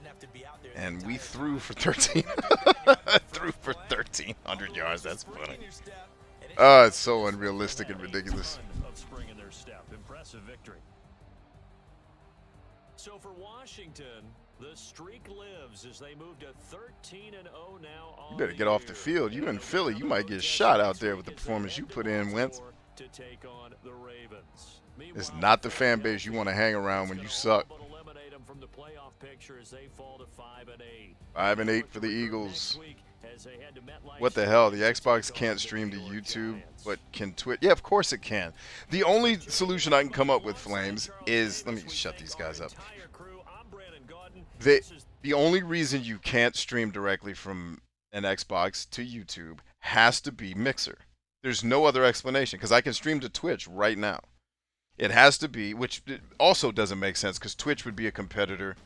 And we threw for 1,300 yards. That's funny. Oh, it's so unrealistic and ridiculous. Impressive victory. So for Washington, the streak lives as they move to 13-0 now. You better get off the field. You in Philly, you might get shot out there with the performance you put in, Wentz. It's not the fan base you want to hang around when you suck. 5-8 for the Eagles. What the hell? The Xbox can't stream to YouTube, but can Twitch? Yeah, of course it can. The only solution I can come up with, Flames, is... Let me shut these guys up. The only reason you can't stream directly from an Xbox to YouTube has to be Mixer. There's no other explanation, because I can stream to Twitch right now. It has to be, which also doesn't make sense, because Twitch would be a competitor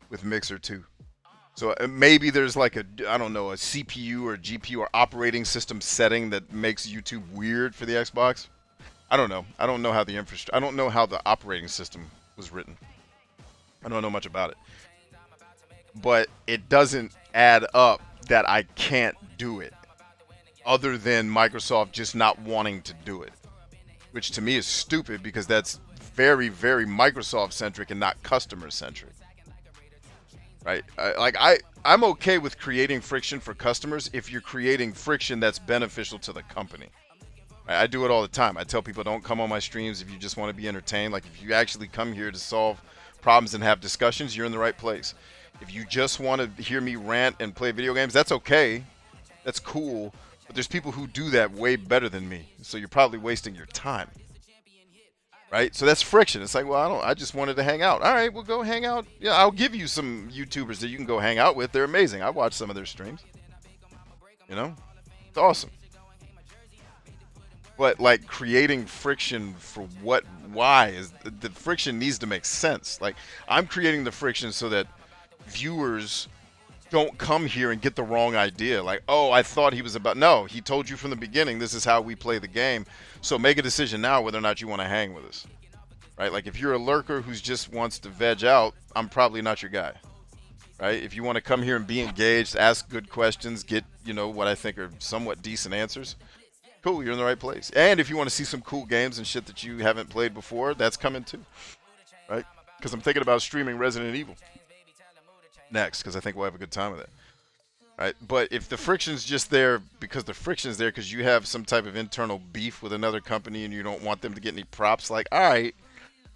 with Mixer too. So maybe there's like a CPU or GPU or operating system setting that makes YouTube weird for the Xbox. I don't know. I don't know how the I don't know how the operating system was written. I don't know much about it. But it doesn't add up that I can't do it, other than Microsoft just not wanting to do it, which to me is stupid, because that's very, very Microsoft-centric and not customer-centric. Right? I'm okay with creating friction for customers if you're creating friction that's beneficial to the company. I do it all the time. I tell people, don't come on my streams if you just want to be entertained. Like, if you actually come here to solve problems and have discussions, you're in the right place. If you just want to hear me rant and play video games, that's okay. That's cool. But there's people who do that way better than me. So you're probably wasting your time. Right? So that's friction. It's like, well, I just wanted to hang out. All right, we'll go hang out. Yeah, I'll give you some YouTubers that you can go hang out with. They're amazing. I watch some of their streams. You know? It's awesome. But, like, creating friction for what, why? The friction needs to make sense. Like, I'm creating the friction so that viewers don't come here and get the wrong idea. Like, oh, I thought he was about... No, he told you from the beginning this is how we play the game. So make a decision now whether or not you want to hang with us. Right? Like, if you're a lurker who just wants to veg out, I'm probably not your guy. Right? If you want to come here and be engaged, ask good questions, get, you know, what I think are somewhat decent answers, cool, you're in the right place. And if you want to see some cool games and shit that you haven't played before, that's coming too. Right? Because I'm thinking about streaming Resident Evil next, because I think we'll have a good time with it. Right? But if the friction's just there because the friction's there because you have some type of internal beef with another company and you don't want them to get any props, like, all right,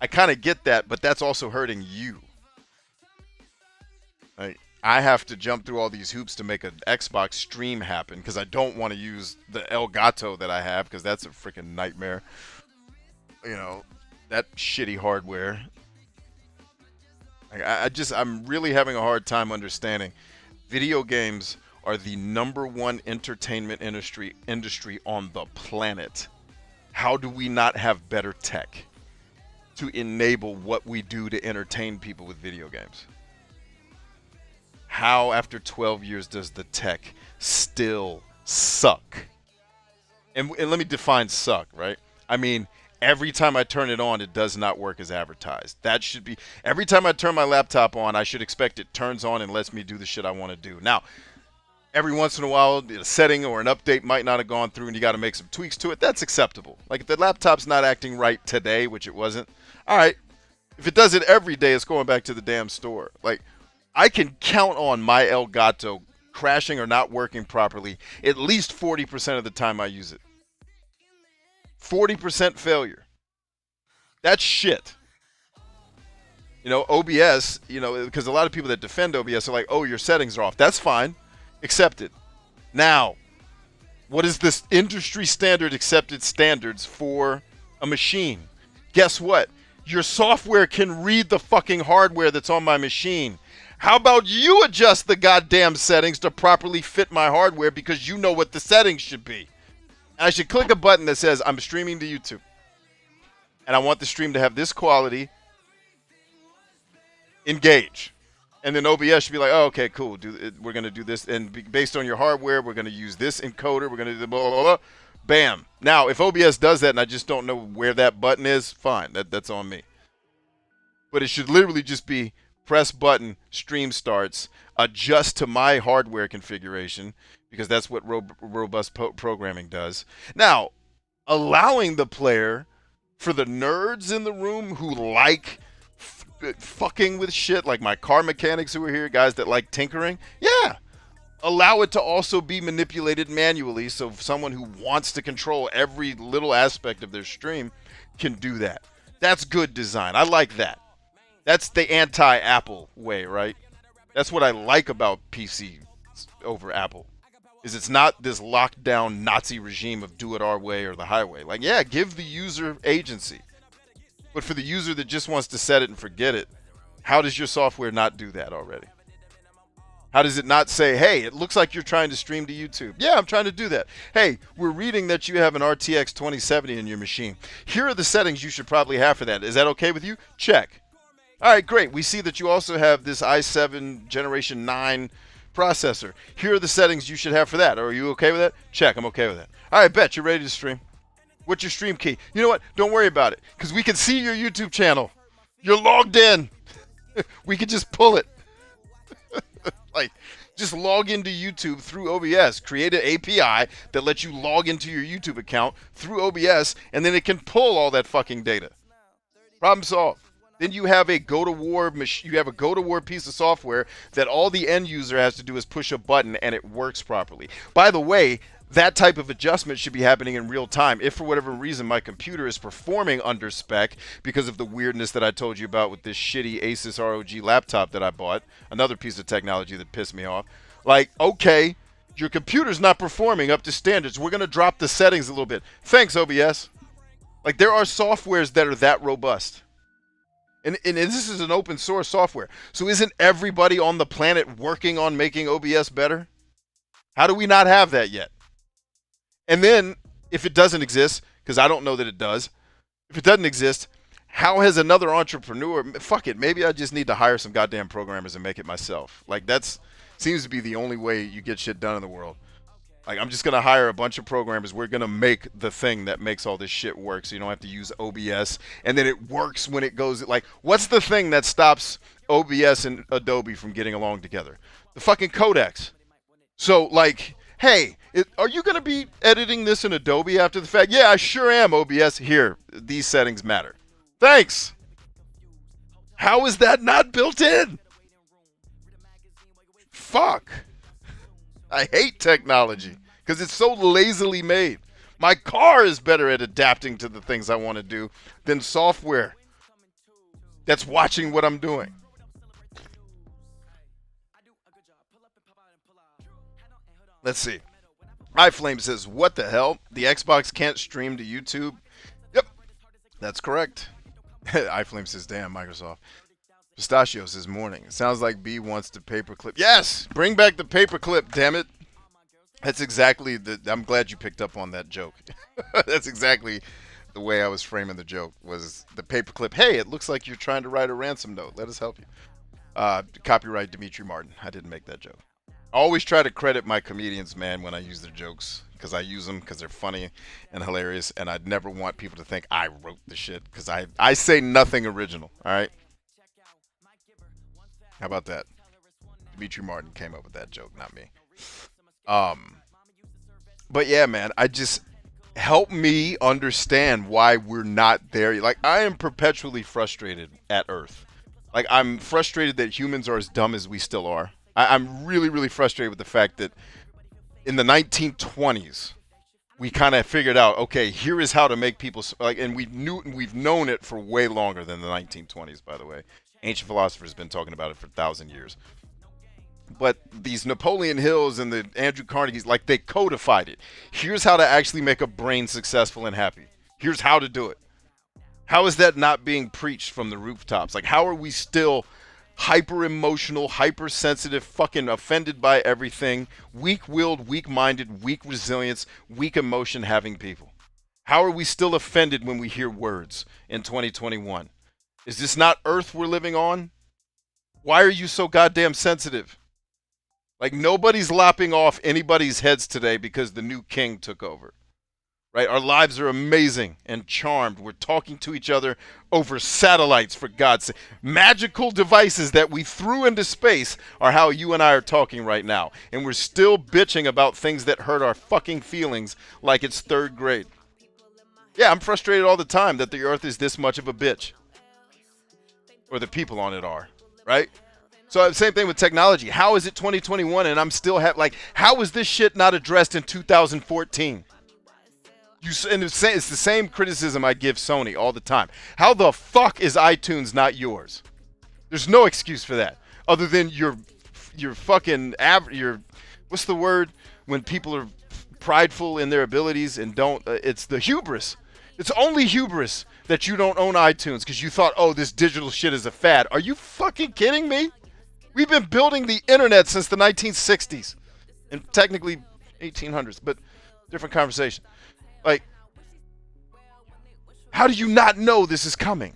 I kind of get that, but that's also hurting you. Right? I have to jump through all these hoops to make an Xbox stream happen because I don't want to use the Elgato that I have, because that's a freaking nightmare. You know, that shitty hardware. I'm really having a hard time understanding. Video games are the #1 entertainment industry on the planet. How do we not have better tech to enable what we do to entertain people with video games? How, after 12 years, does the tech still suck? And let me define suck, right? I mean, every time I turn it on, it does not work as advertised. That should be... Every time I turn my laptop on, I should expect it turns on and lets me do the shit I want to do. Now, every once in a while, a setting or an update might not have gone through and you got to make some tweaks to it. That's acceptable. Like, if the laptop's not acting right today, which it wasn't, all right. If it does it every day, it's going back to the damn store. Like, I can count on my Elgato crashing or not working properly at least 40% of the time I use it. 40% failure. That's shit. OBS, because a lot of people that defend OBS are like, oh, your settings are off. That's fine. Accept it. Now, what is this industry standard accepted standards for a machine? Guess what? Your software can read the fucking hardware that's on my machine. How about you adjust the goddamn settings to properly fit my hardware because you know what the settings should be? And I should click a button that says I'm streaming to YouTube. And I want the stream to have this quality. Engage. And then OBS should be like, oh, okay, cool. We're going to do this. And based on your hardware, we're going to use this encoder. We're going to do the blah, blah, blah. Bam. Now, if OBS does that and I just don't know where that button is, fine. That's on me. But it should literally just be press button, stream starts, adjust to my hardware configuration, because that's what robust programming does. Now, allowing the player, for the nerds in the room who like fucking with shit, like my car mechanics who are here, guys that like tinkering, yeah, allow it to also be manipulated manually, so someone who wants to control every little aspect of their stream can do that. That's good design. I like that. That's the anti-Apple way, right? That's what I like about PC over Apple, is it's not this locked down Nazi regime of do it our way or the highway. Like, yeah, give the user agency. But for the user that just wants to set it and forget it, how does your software not do that already? How does it not say, hey, it looks like you're trying to stream to YouTube? Yeah, I'm trying to do that. Hey, we're reading that you have an RTX 2070 in your machine. Here are the settings you should probably have for that. Is that okay with you? Check. All right, great. We see that you also have this i7 Generation 9 processor. Here are the settings you should have for that. Are you okay with that? Check. I'm okay with that. All right, bet you're ready to stream. What's your stream key? You know what? Don't worry about it, because we can see your YouTube channel. You're logged in. We can just pull it. Like, just log into YouTube through OBS. Create an API that lets you log into your YouTube account through OBS, and then it can pull all that fucking data. Problem solved. Then you have a go-to-war piece of software that all the end user has to do is push a button and it works properly. By the way, that type of adjustment should be happening in real time. If for whatever reason my computer is performing under spec because of the weirdness that I told you about with this shitty Asus ROG laptop that I bought, another piece of technology that pissed me off. Like, okay, your computer's not performing up to standards. We're going to drop the settings a little bit. Thanks, OBS. Like, there are softwares that are that robust. And this is an open source software. So isn't everybody on the planet working on making OBS better? How do we not have that yet? And then, if it doesn't exist, because I don't know that it does, if it doesn't exist, how has another entrepreneur, fuck it, maybe I just need to hire some goddamn programmers and make it myself. Like, that's seems to be the only way you get shit done in the world. Like, I'm just going to hire a bunch of programmers. We're going to make the thing that makes all this shit work, so you don't have to use OBS. And then it works when it goes, like, what's the thing that stops OBS and Adobe from getting along together? The fucking codecs. So, like, hey, are you going to be editing this in Adobe after the fact? Yeah, I sure am, OBS. Here, these settings matter. Thanks. How is that not built in? Fuck. I hate technology because it's so lazily made. My car is better at adapting to the things I want to do than software that's watching what I'm doing. Let's see. iFlame says, what the hell? The Xbox can't stream to YouTube? Yep, that's correct. iFlame says, damn, Microsoft. Pistachio says, morning. It sounds like B wants the paperclip. Yes! Bring back the paperclip, damn it. That's exactly I'm glad you picked up on that joke. That's exactly the way I was framing the joke, was the paperclip. Hey, it looks like you're trying to write a ransom note. Let us help you. Copyright Dimitri Martin. I didn't make that joke. I always try to credit my comedians, man, when I use their jokes, because I use them because they're funny and hilarious, and I'd never want people to think I wrote the shit, because I say nothing original, all right? How about that? Dimitri Martin came up with that joke, not me. But yeah, man, help me understand why we're not there. Like, I am perpetually frustrated at Earth. Like, I'm frustrated that humans are as dumb as we still are. I'm really, really frustrated with the fact that in the 1920s, we kind of figured out, okay, here is how to make people like, and we've known it for way longer than the 1920s, by the way. Ancient philosophers have been talking about it for 1,000 years. But these Napoleon Hills and the Andrew Carnegies, like, they codified it. Here's how to actually make a brain successful and happy. Here's how to do it. How is that not being preached from the rooftops? Like, how are we still hyper emotional, hypersensitive, fucking offended by everything, weak-willed, weak-minded, weak resilience, weak emotion having people? How are we still offended when we hear words in 2021? Is this not Earth we're living on? Why are you so goddamn sensitive? Like, nobody's lopping off anybody's heads today because the new king took over. Right? Our lives are amazing and charmed. We're talking to each other over satellites, for God's sake. Magical devices that we threw into space are how you and I are talking right now. And we're still bitching about things that hurt our fucking feelings like it's third grade. Yeah, I'm frustrated all the time that the earth is this much of a bitch. Or the people on it are. Right? So same thing with technology. How is it 2021 and I'm still how is this shit not addressed in 2014? And it's the same criticism I give Sony all the time. How the fuck is iTunes not yours? There's no excuse for that, other than your fucking what's the word when people are prideful in their abilities and don't? It's the hubris. It's only hubris that you don't own iTunes because you thought, oh, this digital shit is a fad. Are you fucking kidding me? We've been building the internet since the 1960s, and technically 1800s, but different conversation. Like, how do you not know this is coming?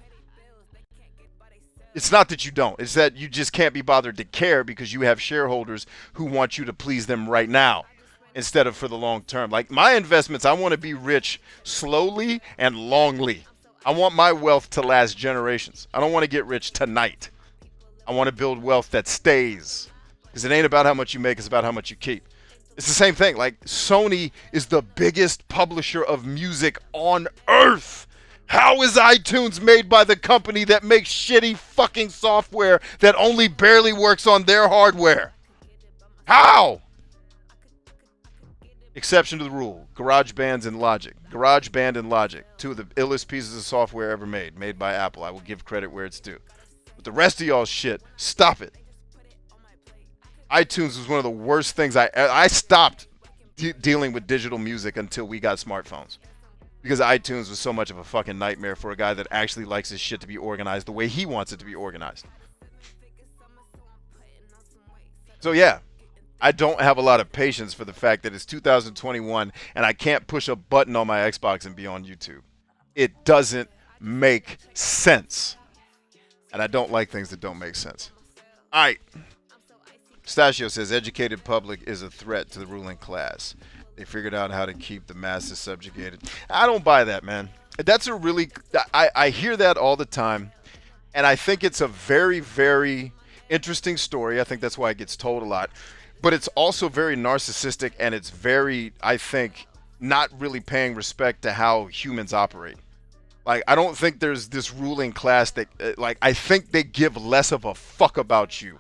It's not that you don't. It's that you just can't be bothered to care because you have shareholders who want you to please them right now instead of for the long term. Like, my investments, I want to be rich slowly and longly. I want my wealth to last generations. I don't want to get rich tonight. I want to build wealth that stays. Because it ain't about how much you make, it's about how much you keep. It's the same thing. Like, Sony is the biggest publisher of music on earth. How is iTunes made by the company that makes shitty fucking software that only barely works on their hardware? How? Exception to the rule. GarageBand and Logic. GarageBand and Logic. Two of the illest pieces of software ever made by Apple. I will give credit where it's due. But the rest of y'all's shit, stop it. iTunes was one of the worst things. I stopped dealing with digital music until we got smartphones. Because iTunes was so much of a fucking nightmare for a guy that actually likes his shit to be organized the way he wants it to be organized. So yeah, I don't have a lot of patience for the fact that it's 2021 and I can't push a button on my Xbox and be on YouTube. It doesn't make sense. And I don't like things that don't make sense. All right. Pistachio says, educated public is a threat to the ruling class. They figured out how to keep the masses subjugated. I don't buy that, man. That's a really... I hear that all the time. And I think it's a very, very interesting story. I think that's why it gets told a lot. But it's also very narcissistic. And it's very, I think, not really paying respect to how humans operate. Like, I don't think there's this ruling class that... I think they give less of a fuck about you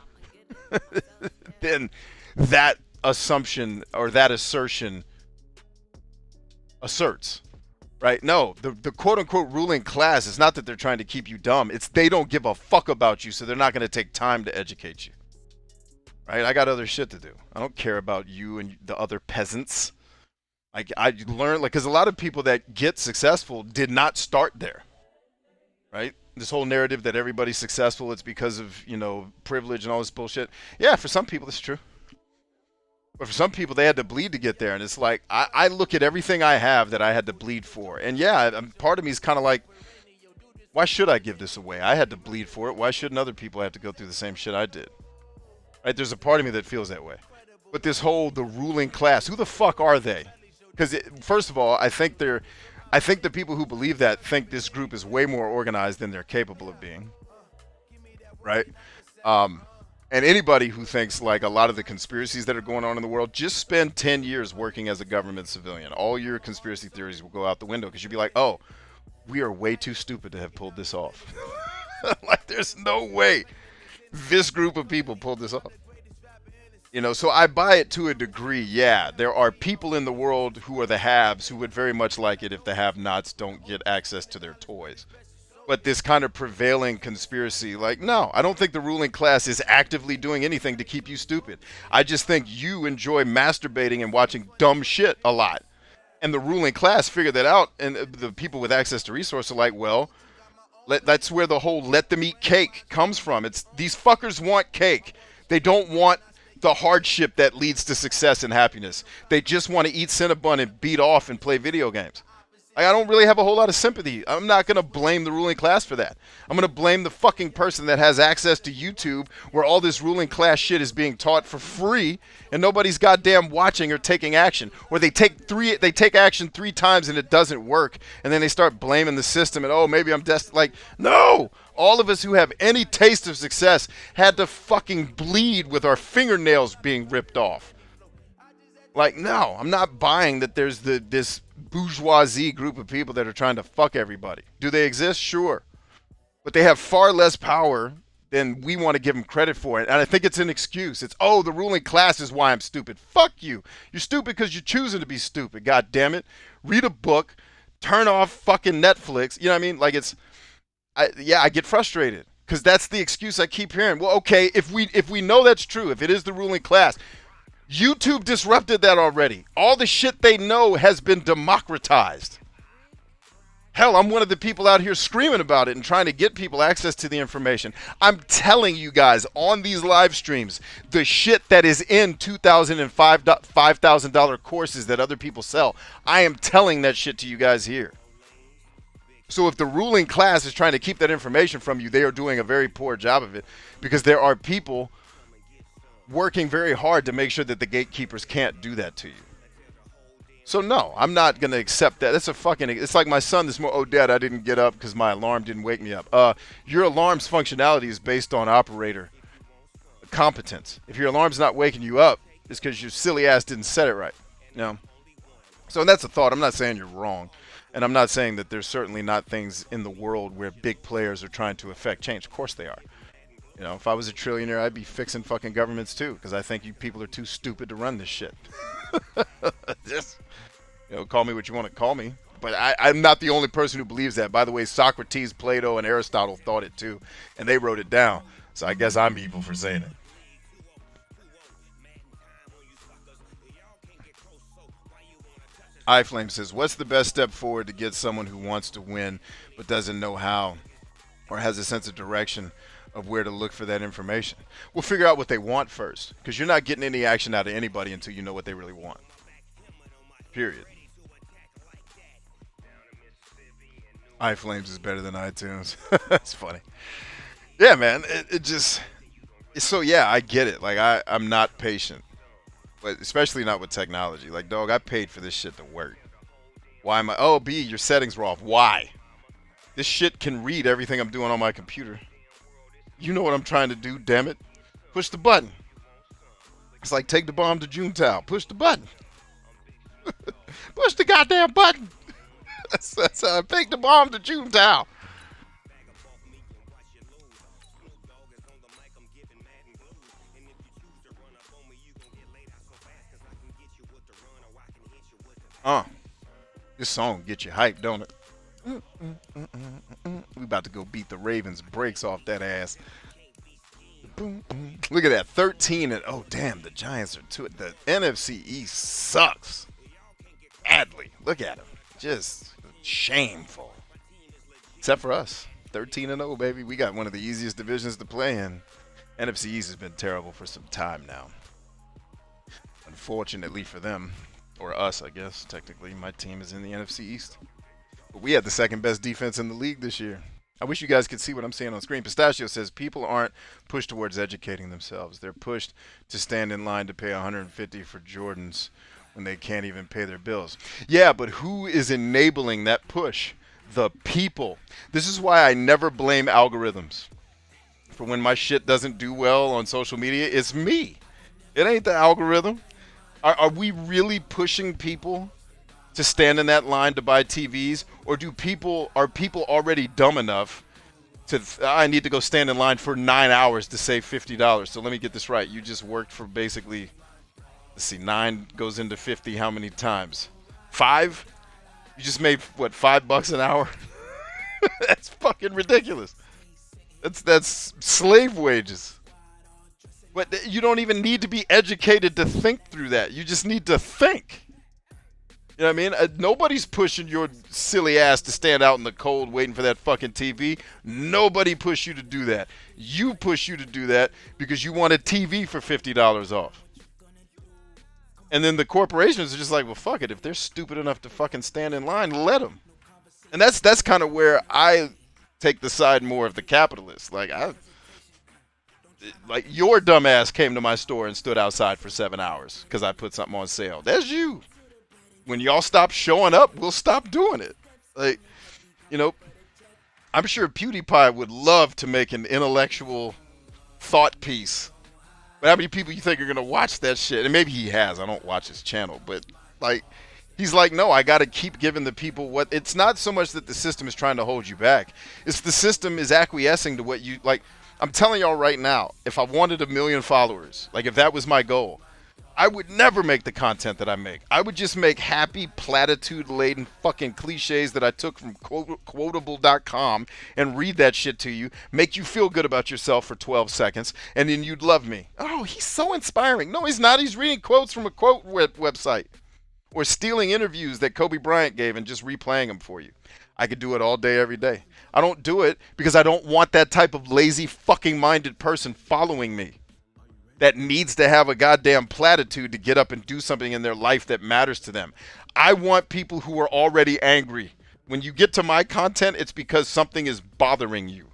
than that assumption or that assertion asserts, right? No, the quote-unquote ruling class is not that they're trying to keep you dumb. It's they don't give a fuck about you, so they're not going to take time to educate you, right? I got other shit to do. I don't care about you and the other peasants. I learned, because a lot of people that get successful did not start there, right? This whole narrative that everybody's successful, it's because of, privilege and all this bullshit. Yeah, for some people, it's true. But for some people, they had to bleed to get there. And it's like, I look at everything I have that I had to bleed for. And yeah, part of me is kind of like, why should I give this away? I had to bleed for it. Why shouldn't other people have to go through the same shit I did? Right? There's a part of me that feels that way. But this whole, the ruling class, who the fuck are they? Because, first of all, I think the people who believe that think this group is way more organized than they're capable of being. Right? And anybody who thinks like a lot of the conspiracies that are going on in the world, just spend 10 years working as a government civilian. All your conspiracy theories will go out the window because you'll be like, oh, we are way too stupid to have pulled this off. Like, there's no way this group of people pulled this off. You know, so I buy it to a degree. Yeah, there are people in the world who are the haves who would very much like it if the have-nots don't get access to their toys. But this kind of prevailing conspiracy, like, no, I don't think the ruling class is actively doing anything to keep you stupid. I just think you enjoy masturbating and watching dumb shit a lot. And the ruling class figured that out, and the people with access to resources are like, well, that's where the whole let them eat cake comes from. It's these fuckers want cake. They don't want the hardship that leads to success and happiness. They just want to eat Cinnabon and beat off and play video games. I don't really have a whole lot of sympathy. I'm not going to blame the ruling class for that. I'm going to blame the fucking person that has access to YouTube where all this ruling class shit is being taught for free and nobody's goddamn watching or taking action. Or they take action 3 times and it doesn't work and then they start blaming the system and, oh, maybe I'm destined. Like, no! All of us who have any taste of success had to fucking bleed with our fingernails being ripped off. Like, no, I'm not buying that there's this bourgeoisie group of people that are trying to fuck everybody. Do they exist? Sure. But they have far less power than we want to give them credit for it. And I think it's an excuse. It's, oh, the ruling class is why I'm stupid. Fuck you. You're stupid because you're choosing to be stupid. God damn it. Read a book. Turn off fucking Netflix. You know what I mean? Like, I get frustrated because that's the excuse I keep hearing. Well, okay, if we know that's true, if it is the ruling class, YouTube disrupted that already. All the shit they know has been democratized. Hell, I'm one of the people out here screaming about it and trying to get people access to the information. I'm telling you guys on these live streams, the shit that is in $2,000 and $5,000 courses that other people sell, I am telling that shit to you guys here. So if the ruling class is trying to keep that information from you, they are doing a very poor job of it because there are people working very hard to make sure that the gatekeepers can't do that to you. So no, I'm not going to accept that. That's it's like my son this morning, oh dad, I didn't get up because my alarm didn't wake me up. Your alarm's functionality is based on operator competence. If your alarm's not waking you up, it's because your silly ass didn't set it right. You know? So that's a thought. I'm not saying you're wrong. And I'm not saying that there's certainly not things in the world where big players are trying to affect change. Of course they are. You know, if I was a trillionaire, I'd be fixing fucking governments too, because I think you people are too stupid to run this shit. Just, you know, call me what you want to call me. But I'm not the only person who believes that. By the way, Socrates, Plato, and Aristotle thought it too, and they wrote it down. So I guess I'm evil for saying it. iFlame says, what's the best step forward to get someone who wants to win but doesn't know how or has a sense of direction of where to look for that information? We'll figure out what they want first, because you're not getting any action out of anybody until you know what they really want. Period. iFlames is better than iTunes. That's funny. Yeah, man. So yeah, I get it. Like I'm not patient. But especially not with technology. Like, dog, I paid for this shit to work. Why am I? Oh, B, your settings were off. Why? This shit can read everything I'm doing on my computer. You know what I'm trying to do, damn it. Push the button. It's like take the bomb to Junetown. Push the button. Push the goddamn button. That's how I take the bomb to Junetown. This song get you hyped, don't it? We about to go beat the Ravens' brakes off that ass. Look at that, 13 and oh damn, the Giants are to it. The NFC East sucks badly. Look at them, just shameful. Except for us, 13 and 0, baby. We got one of the easiest divisions to play in. NFC East has been terrible for some time now. Unfortunately for them. Or us, I guess. Technically, my team is in the NFC East. But we had the second best defense in the league this year. I wish you guys could see what I'm seeing on screen. Pistachio says people aren't pushed towards educating themselves. They're pushed to stand in line to pay $150 for Jordans when they can't even pay their bills. Yeah, but who is enabling that push? The people. This is why I never blame algorithms. For when my shit doesn't do well on social media, it's me. It ain't the algorithm. Are we really pushing people to stand in that line to buy TVs, or are people already dumb enough I need to go stand in line for 9 hours to save $50. So let me get this right. You just worked for basically, let's see, 9 goes into 50 how many times? 5? You just made, what, $5 an hour? That's fucking ridiculous. That's slave wages. But you don't even need to be educated to think through that. You just need to think. You know what I mean? Nobody's pushing your silly ass to stand out in the cold waiting for that fucking TV. Nobody pushed you to do that. You push you to do that because you want a TV for $50 off. And then the corporations are just like, well, fuck it. If they're stupid enough to fucking stand in line, let them. And that's kind of where I take the side more of the capitalists. Like your dumb ass came to my store and stood outside for 7 hours because I put something on sale. That's you. When y'all stop showing up, we'll stop doing it. Like, you know, I'm sure PewDiePie would love to make an intellectual thought piece. But how many people you think are going to watch that shit? And maybe he has. I don't watch his channel. But, like, he's like, no, I got to keep giving the people what... It's not so much that the system is trying to hold you back. It's the system is acquiescing to what you... Like, I'm telling y'all right now, if I wanted 1 million followers, like if that was my goal, I would never make the content that I make. I would just make happy, platitude-laden fucking cliches that I took from quotable.com and read that shit to you, make you feel good about yourself for 12 seconds, and then you'd love me. Oh, he's so inspiring. No, he's not. He's reading quotes from a quote website or stealing interviews that Kobe Bryant gave and just replaying them for you. I could do it all day, every day. I don't do it because I don't want that type of lazy, fucking-minded person following me that needs to have a goddamn platitude to get up and do something in their life that matters to them. I want people who are already angry. When you get to my content, it's because something is bothering you.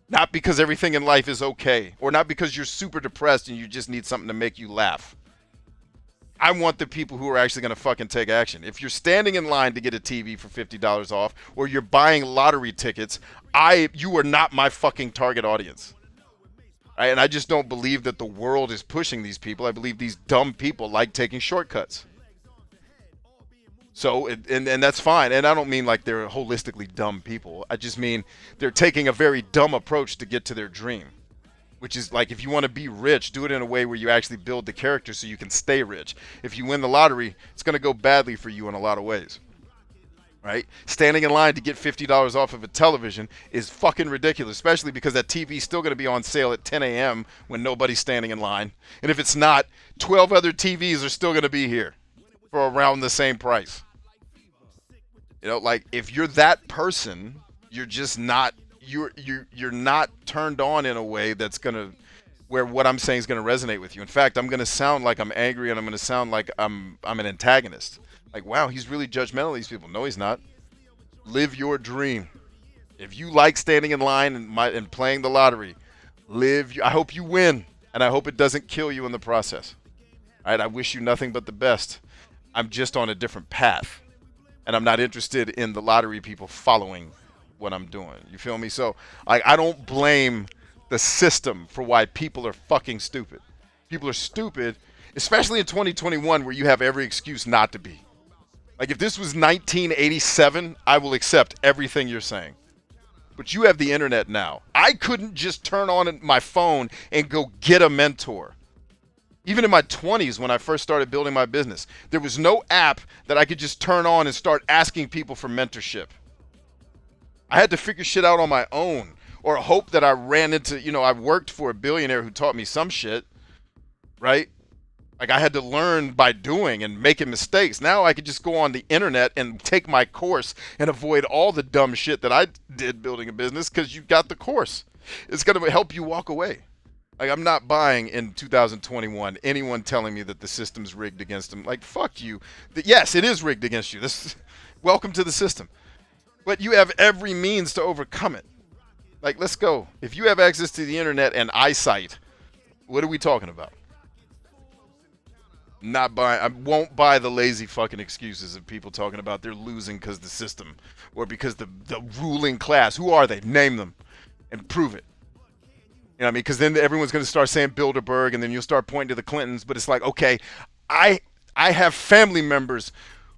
Not because everything in life is okay. Or not because you're super depressed and you just need something to make you laugh. I want the people who are actually going to fucking take action. If you're standing in line to get a TV for $50 off, or you're buying lottery tickets, you are not my fucking target audience. Right? And I just don't believe that the world is pushing these people. I believe these dumb people like taking shortcuts. So, and that's fine. And I don't mean like they're holistically dumb people. I just mean they're taking a very dumb approach to get to their dream. Which is like, if you want to be rich, do it in a way where you actually build the character so you can stay rich. If you win the lottery, it's going to go badly for you in a lot of ways. Right? Standing in line to get $50 off of a television is fucking ridiculous, especially because that TV is still going to be on sale at 10 a.m. when nobody's standing in line. And if it's not, 12 other TVs are still going to be here for around the same price. You know, like, if you're that person, you're just not, you're not turned on in a way that's going to, where what I'm saying is going to resonate with you. In fact, I'm going to sound like I'm angry, and I'm going to sound like I'm an antagonist. Like, wow, he's really judgmental of these people. No, he's not. Live your dream. If you like standing in line and playing the lottery, I hope you win, and I hope it doesn't kill you in the process. All right, I wish you nothing but the best. I'm just on a different path, and I'm not interested in the lottery people following what I'm doing. You feel me? So, I don't blame the system for why people are fucking stupid. People are stupid, especially in 2021, where you have every excuse not to be. Like, if this was 1987, I will accept everything you're saying. But you have the internet now. I couldn't just turn on my phone and go get a mentor. Even in my 20s, when I first started building my business, there was no app that I could just turn on and start asking people for mentorship. I had to figure shit out on my own, or hope that I ran into, I worked for a billionaire who taught me some shit, right? Like, I had to learn by doing and making mistakes. Now I could just go on the internet and take my course and avoid all the dumb shit that I did building a business, because you got the course. It's going to help you walk away. Like, I'm not buying in 2021 anyone telling me that the system's rigged against them. Like, fuck you. Yes, it is rigged against you. Welcome to the system. But you have every means to overcome it. Like, let's go. If you have access to the internet and eyesight, what are we talking about? Not buying. I won't buy the lazy fucking excuses of people talking about they're losing because the system, or because the ruling class. Who are they? Name them and prove it. You know what I mean? Because then everyone's going to start saying Bilderberg, and then you'll start pointing to the Clintons. But it's like, okay, I have family members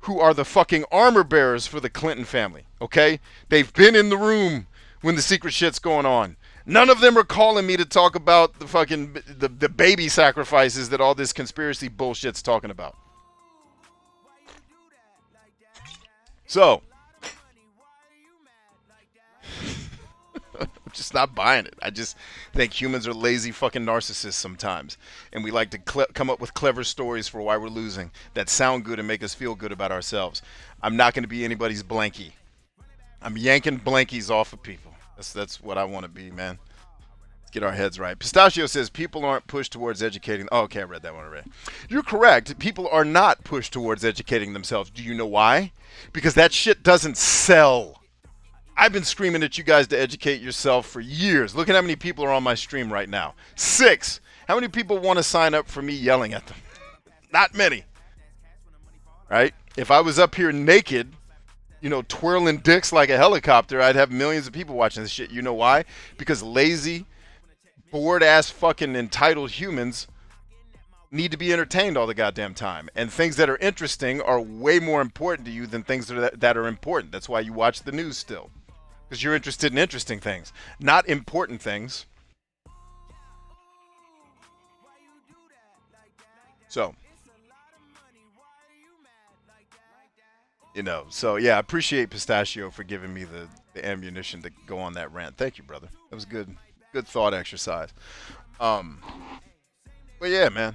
who are the fucking armor bearers for the Clinton family. Okay, they've been in the room when the secret shit's going on. None of them are calling me to talk about the fucking the baby sacrifices that all this conspiracy bullshit's talking about. So, I'm just not buying it. I just think humans are lazy fucking narcissists sometimes. And we like to come up with clever stories for why we're losing that sound good and make us feel good about ourselves. I'm not going to be anybody's blankie. I'm yanking blankies off of people. That's what I want to be, man. Let's get our heads right. Pistachio says people aren't pushed towards educating. Oh, okay, I read that one already. You're correct. People are not pushed towards educating themselves. Do you know why? Because that shit doesn't sell. I've been screaming at you guys to educate yourself for years. Look at how many people are on my stream right now. 6. How many people want to sign up for me yelling at them? Not many. Right? If I was up here naked, you know, twirling dicks like a helicopter, I'd have millions of people watching this shit. You know why? Because lazy, bored-ass fucking entitled humans need to be entertained all the goddamn time. And things that are interesting are way more important to you than things that are important. That's why you watch the news still. Because you're interested in interesting things, not important things. So, you know, so yeah, I appreciate Pistachio for giving me the ammunition to go on that rant. Thank you, brother. That was good thought exercise. But yeah, man,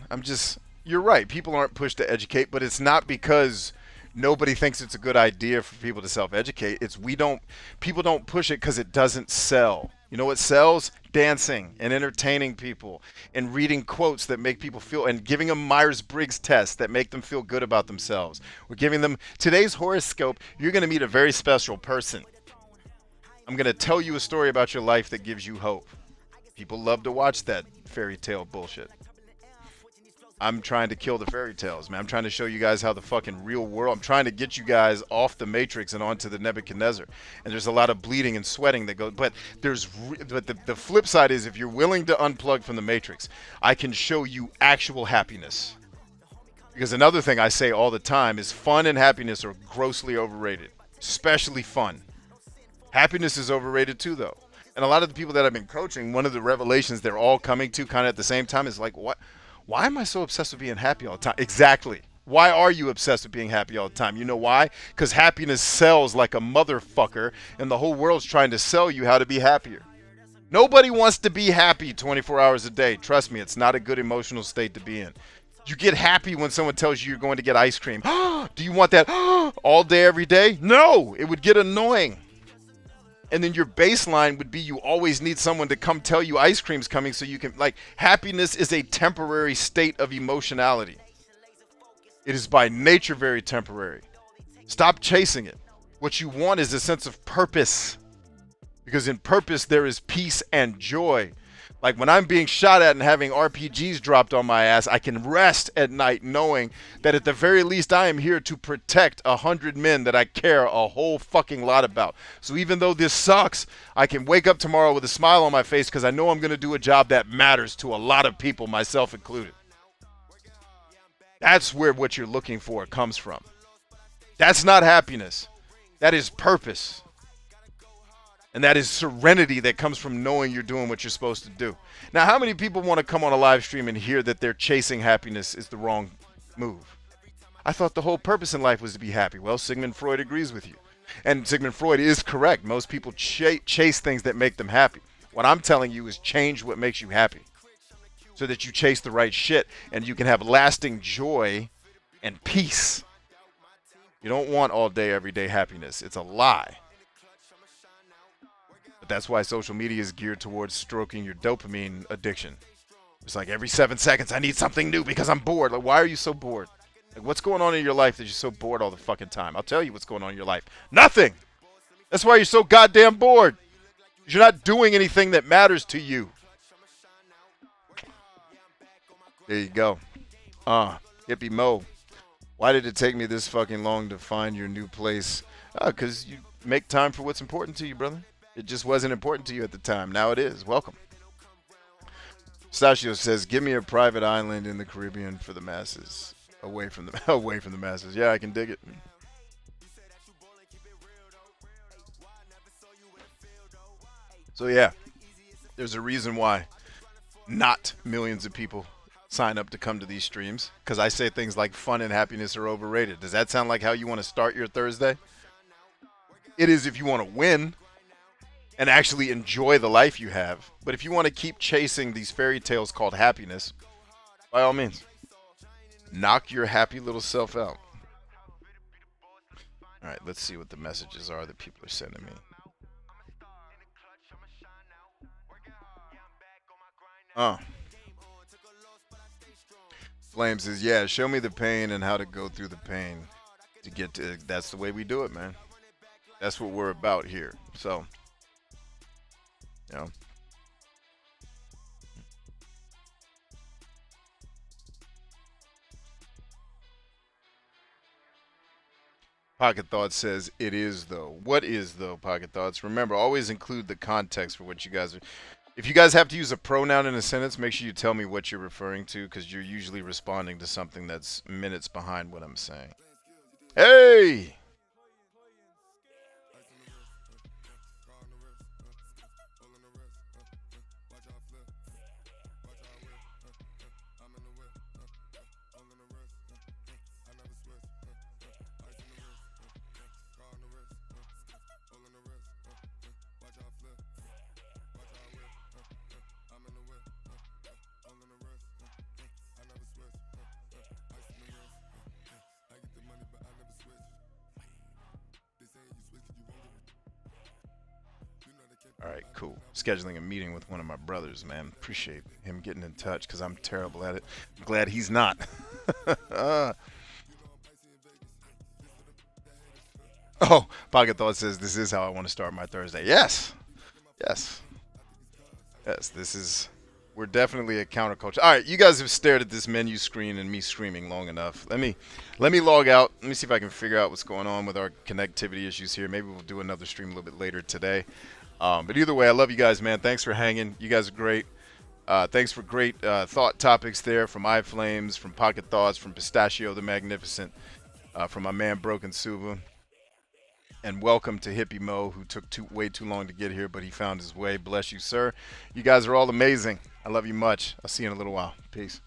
you're right. People aren't pushed to educate, but it's not because nobody thinks it's a good idea for people to self-educate. People don't push it because it doesn't sell. You know what sells? Dancing and entertaining people and reading quotes that make people feel, and giving them Myers-Briggs tests that make them feel good about themselves. We're giving them today's horoscope. You're going to meet a very special person. I'm going to tell you a story about your life that gives you hope. People love to watch that fairy tale bullshit. I'm trying to kill the fairy tales, man. I'm trying to show you guys how the fucking real world. I'm trying to get you guys off the Matrix and onto the Nebuchadnezzar. And there's a lot of bleeding and sweating that goes. But the flip side is, if you're willing to unplug from the Matrix, I can show you actual happiness. Because another thing I say all the time is fun and happiness are grossly overrated, especially fun. Happiness is overrated too, though. And a lot of the people that I've been coaching, one of the revelations they're all coming to kind of at the same time is like, what? Why am I so obsessed with being happy all the time? Exactly. Why are you obsessed with being happy all the time? You know why? Because happiness sells like a motherfucker, and the whole world's trying to sell you how to be happier. Nobody wants to be happy 24 hours a day. Trust me, it's not a good emotional state to be in. You get happy when someone tells you you're going to get ice cream. Do you want that all day, every day? No, it would get annoying. And then your baseline would be you always need someone to come tell you ice cream's coming so you can, like, happiness is a temporary state of emotionality. It is by nature very temporary. Stop chasing it. What you want is a sense of purpose. Because in purpose there is peace and joy. Like when I'm being shot at and having RPGs dropped on my ass, I can rest at night knowing that at the very least I am here to protect 100 men that I care a whole fucking lot about. So even though this sucks, I can wake up tomorrow with a smile on my face because I know I'm going to do a job that matters to a lot of people, myself included. That's where what you're looking for comes from. That's not happiness. That is purpose. And that is serenity that comes from knowing you're doing what you're supposed to do. Now, how many people want to come on a live stream and hear that they're chasing happiness is the wrong move? I thought the whole purpose in life was to be happy. Well, Sigmund Freud agrees with you. And Sigmund Freud is correct. Most people chase things that make them happy. What I'm telling you is change what makes you happy so that you chase the right shit and you can have lasting joy and peace. You don't want all day, everyday happiness. It's a lie. But that's why social media is geared towards stroking your dopamine addiction. It's like every 7 seconds, I need something new because I'm bored. Like, why are you so bored? Like, what's going on in your life that you're so bored all the fucking time? I'll tell you what's going on in your life. Nothing! That's why you're so goddamn bored. You're not doing anything that matters to you. There you go. Hippie Mo. Why did it take me this fucking long to find your new place? Because you make time for what's important to you, brother. It just wasn't important to you at the time. Now it is. Welcome. Stachio says, give me a private island in the Caribbean for the masses. Away from the masses. Yeah, I can dig it. So yeah, there's a reason why not millions of people sign up to come to these streams, because I say things like fun and happiness are overrated. Does that sound like how you want to start your Thursday? It is if you want to win and actually enjoy the life you have. But if you want to keep chasing these fairy tales called happiness, by all means, knock your happy little self out. All right, let's see what the messages are that people are sending me. Oh. Flame says, yeah, show me the pain and how to go through the pain to get to. That's the way we do it, man. That's what we're about here. So, you know. Pocket Thoughts says, it is though. What is though, Pocket Thoughts? Remember, always include the context for what you guys are. If you guys have to use a pronoun in a sentence, make sure you tell me what you're referring to, because you're usually responding to something that's minutes behind what I'm saying. Hey! All right, cool. Scheduling a meeting with one of my brothers, man. Appreciate him getting in touch because I'm terrible at it. I'm glad he's not. Oh, Pocket Thought says, this is how I want to start my Thursday. Yes. Yes. Yes, this is... We're definitely a counterculture. All right, you guys have stared at this menu screen and me screaming long enough. Let me log out. Let me see if I can figure out what's going on with our connectivity issues here. Maybe we'll do another stream a little bit later today. But either way, I love you guys, man. Thanks for hanging. You guys are great. Thanks for great thought topics there from iFlames, from Pocket Thoughts, from Pistachio the Magnificent, from my man Broken Suva. And welcome to Hippie Mo, who took way too long to get here, but he found his way. Bless you, sir. You guys are all amazing. I love you much. I'll see you in a little while. Peace.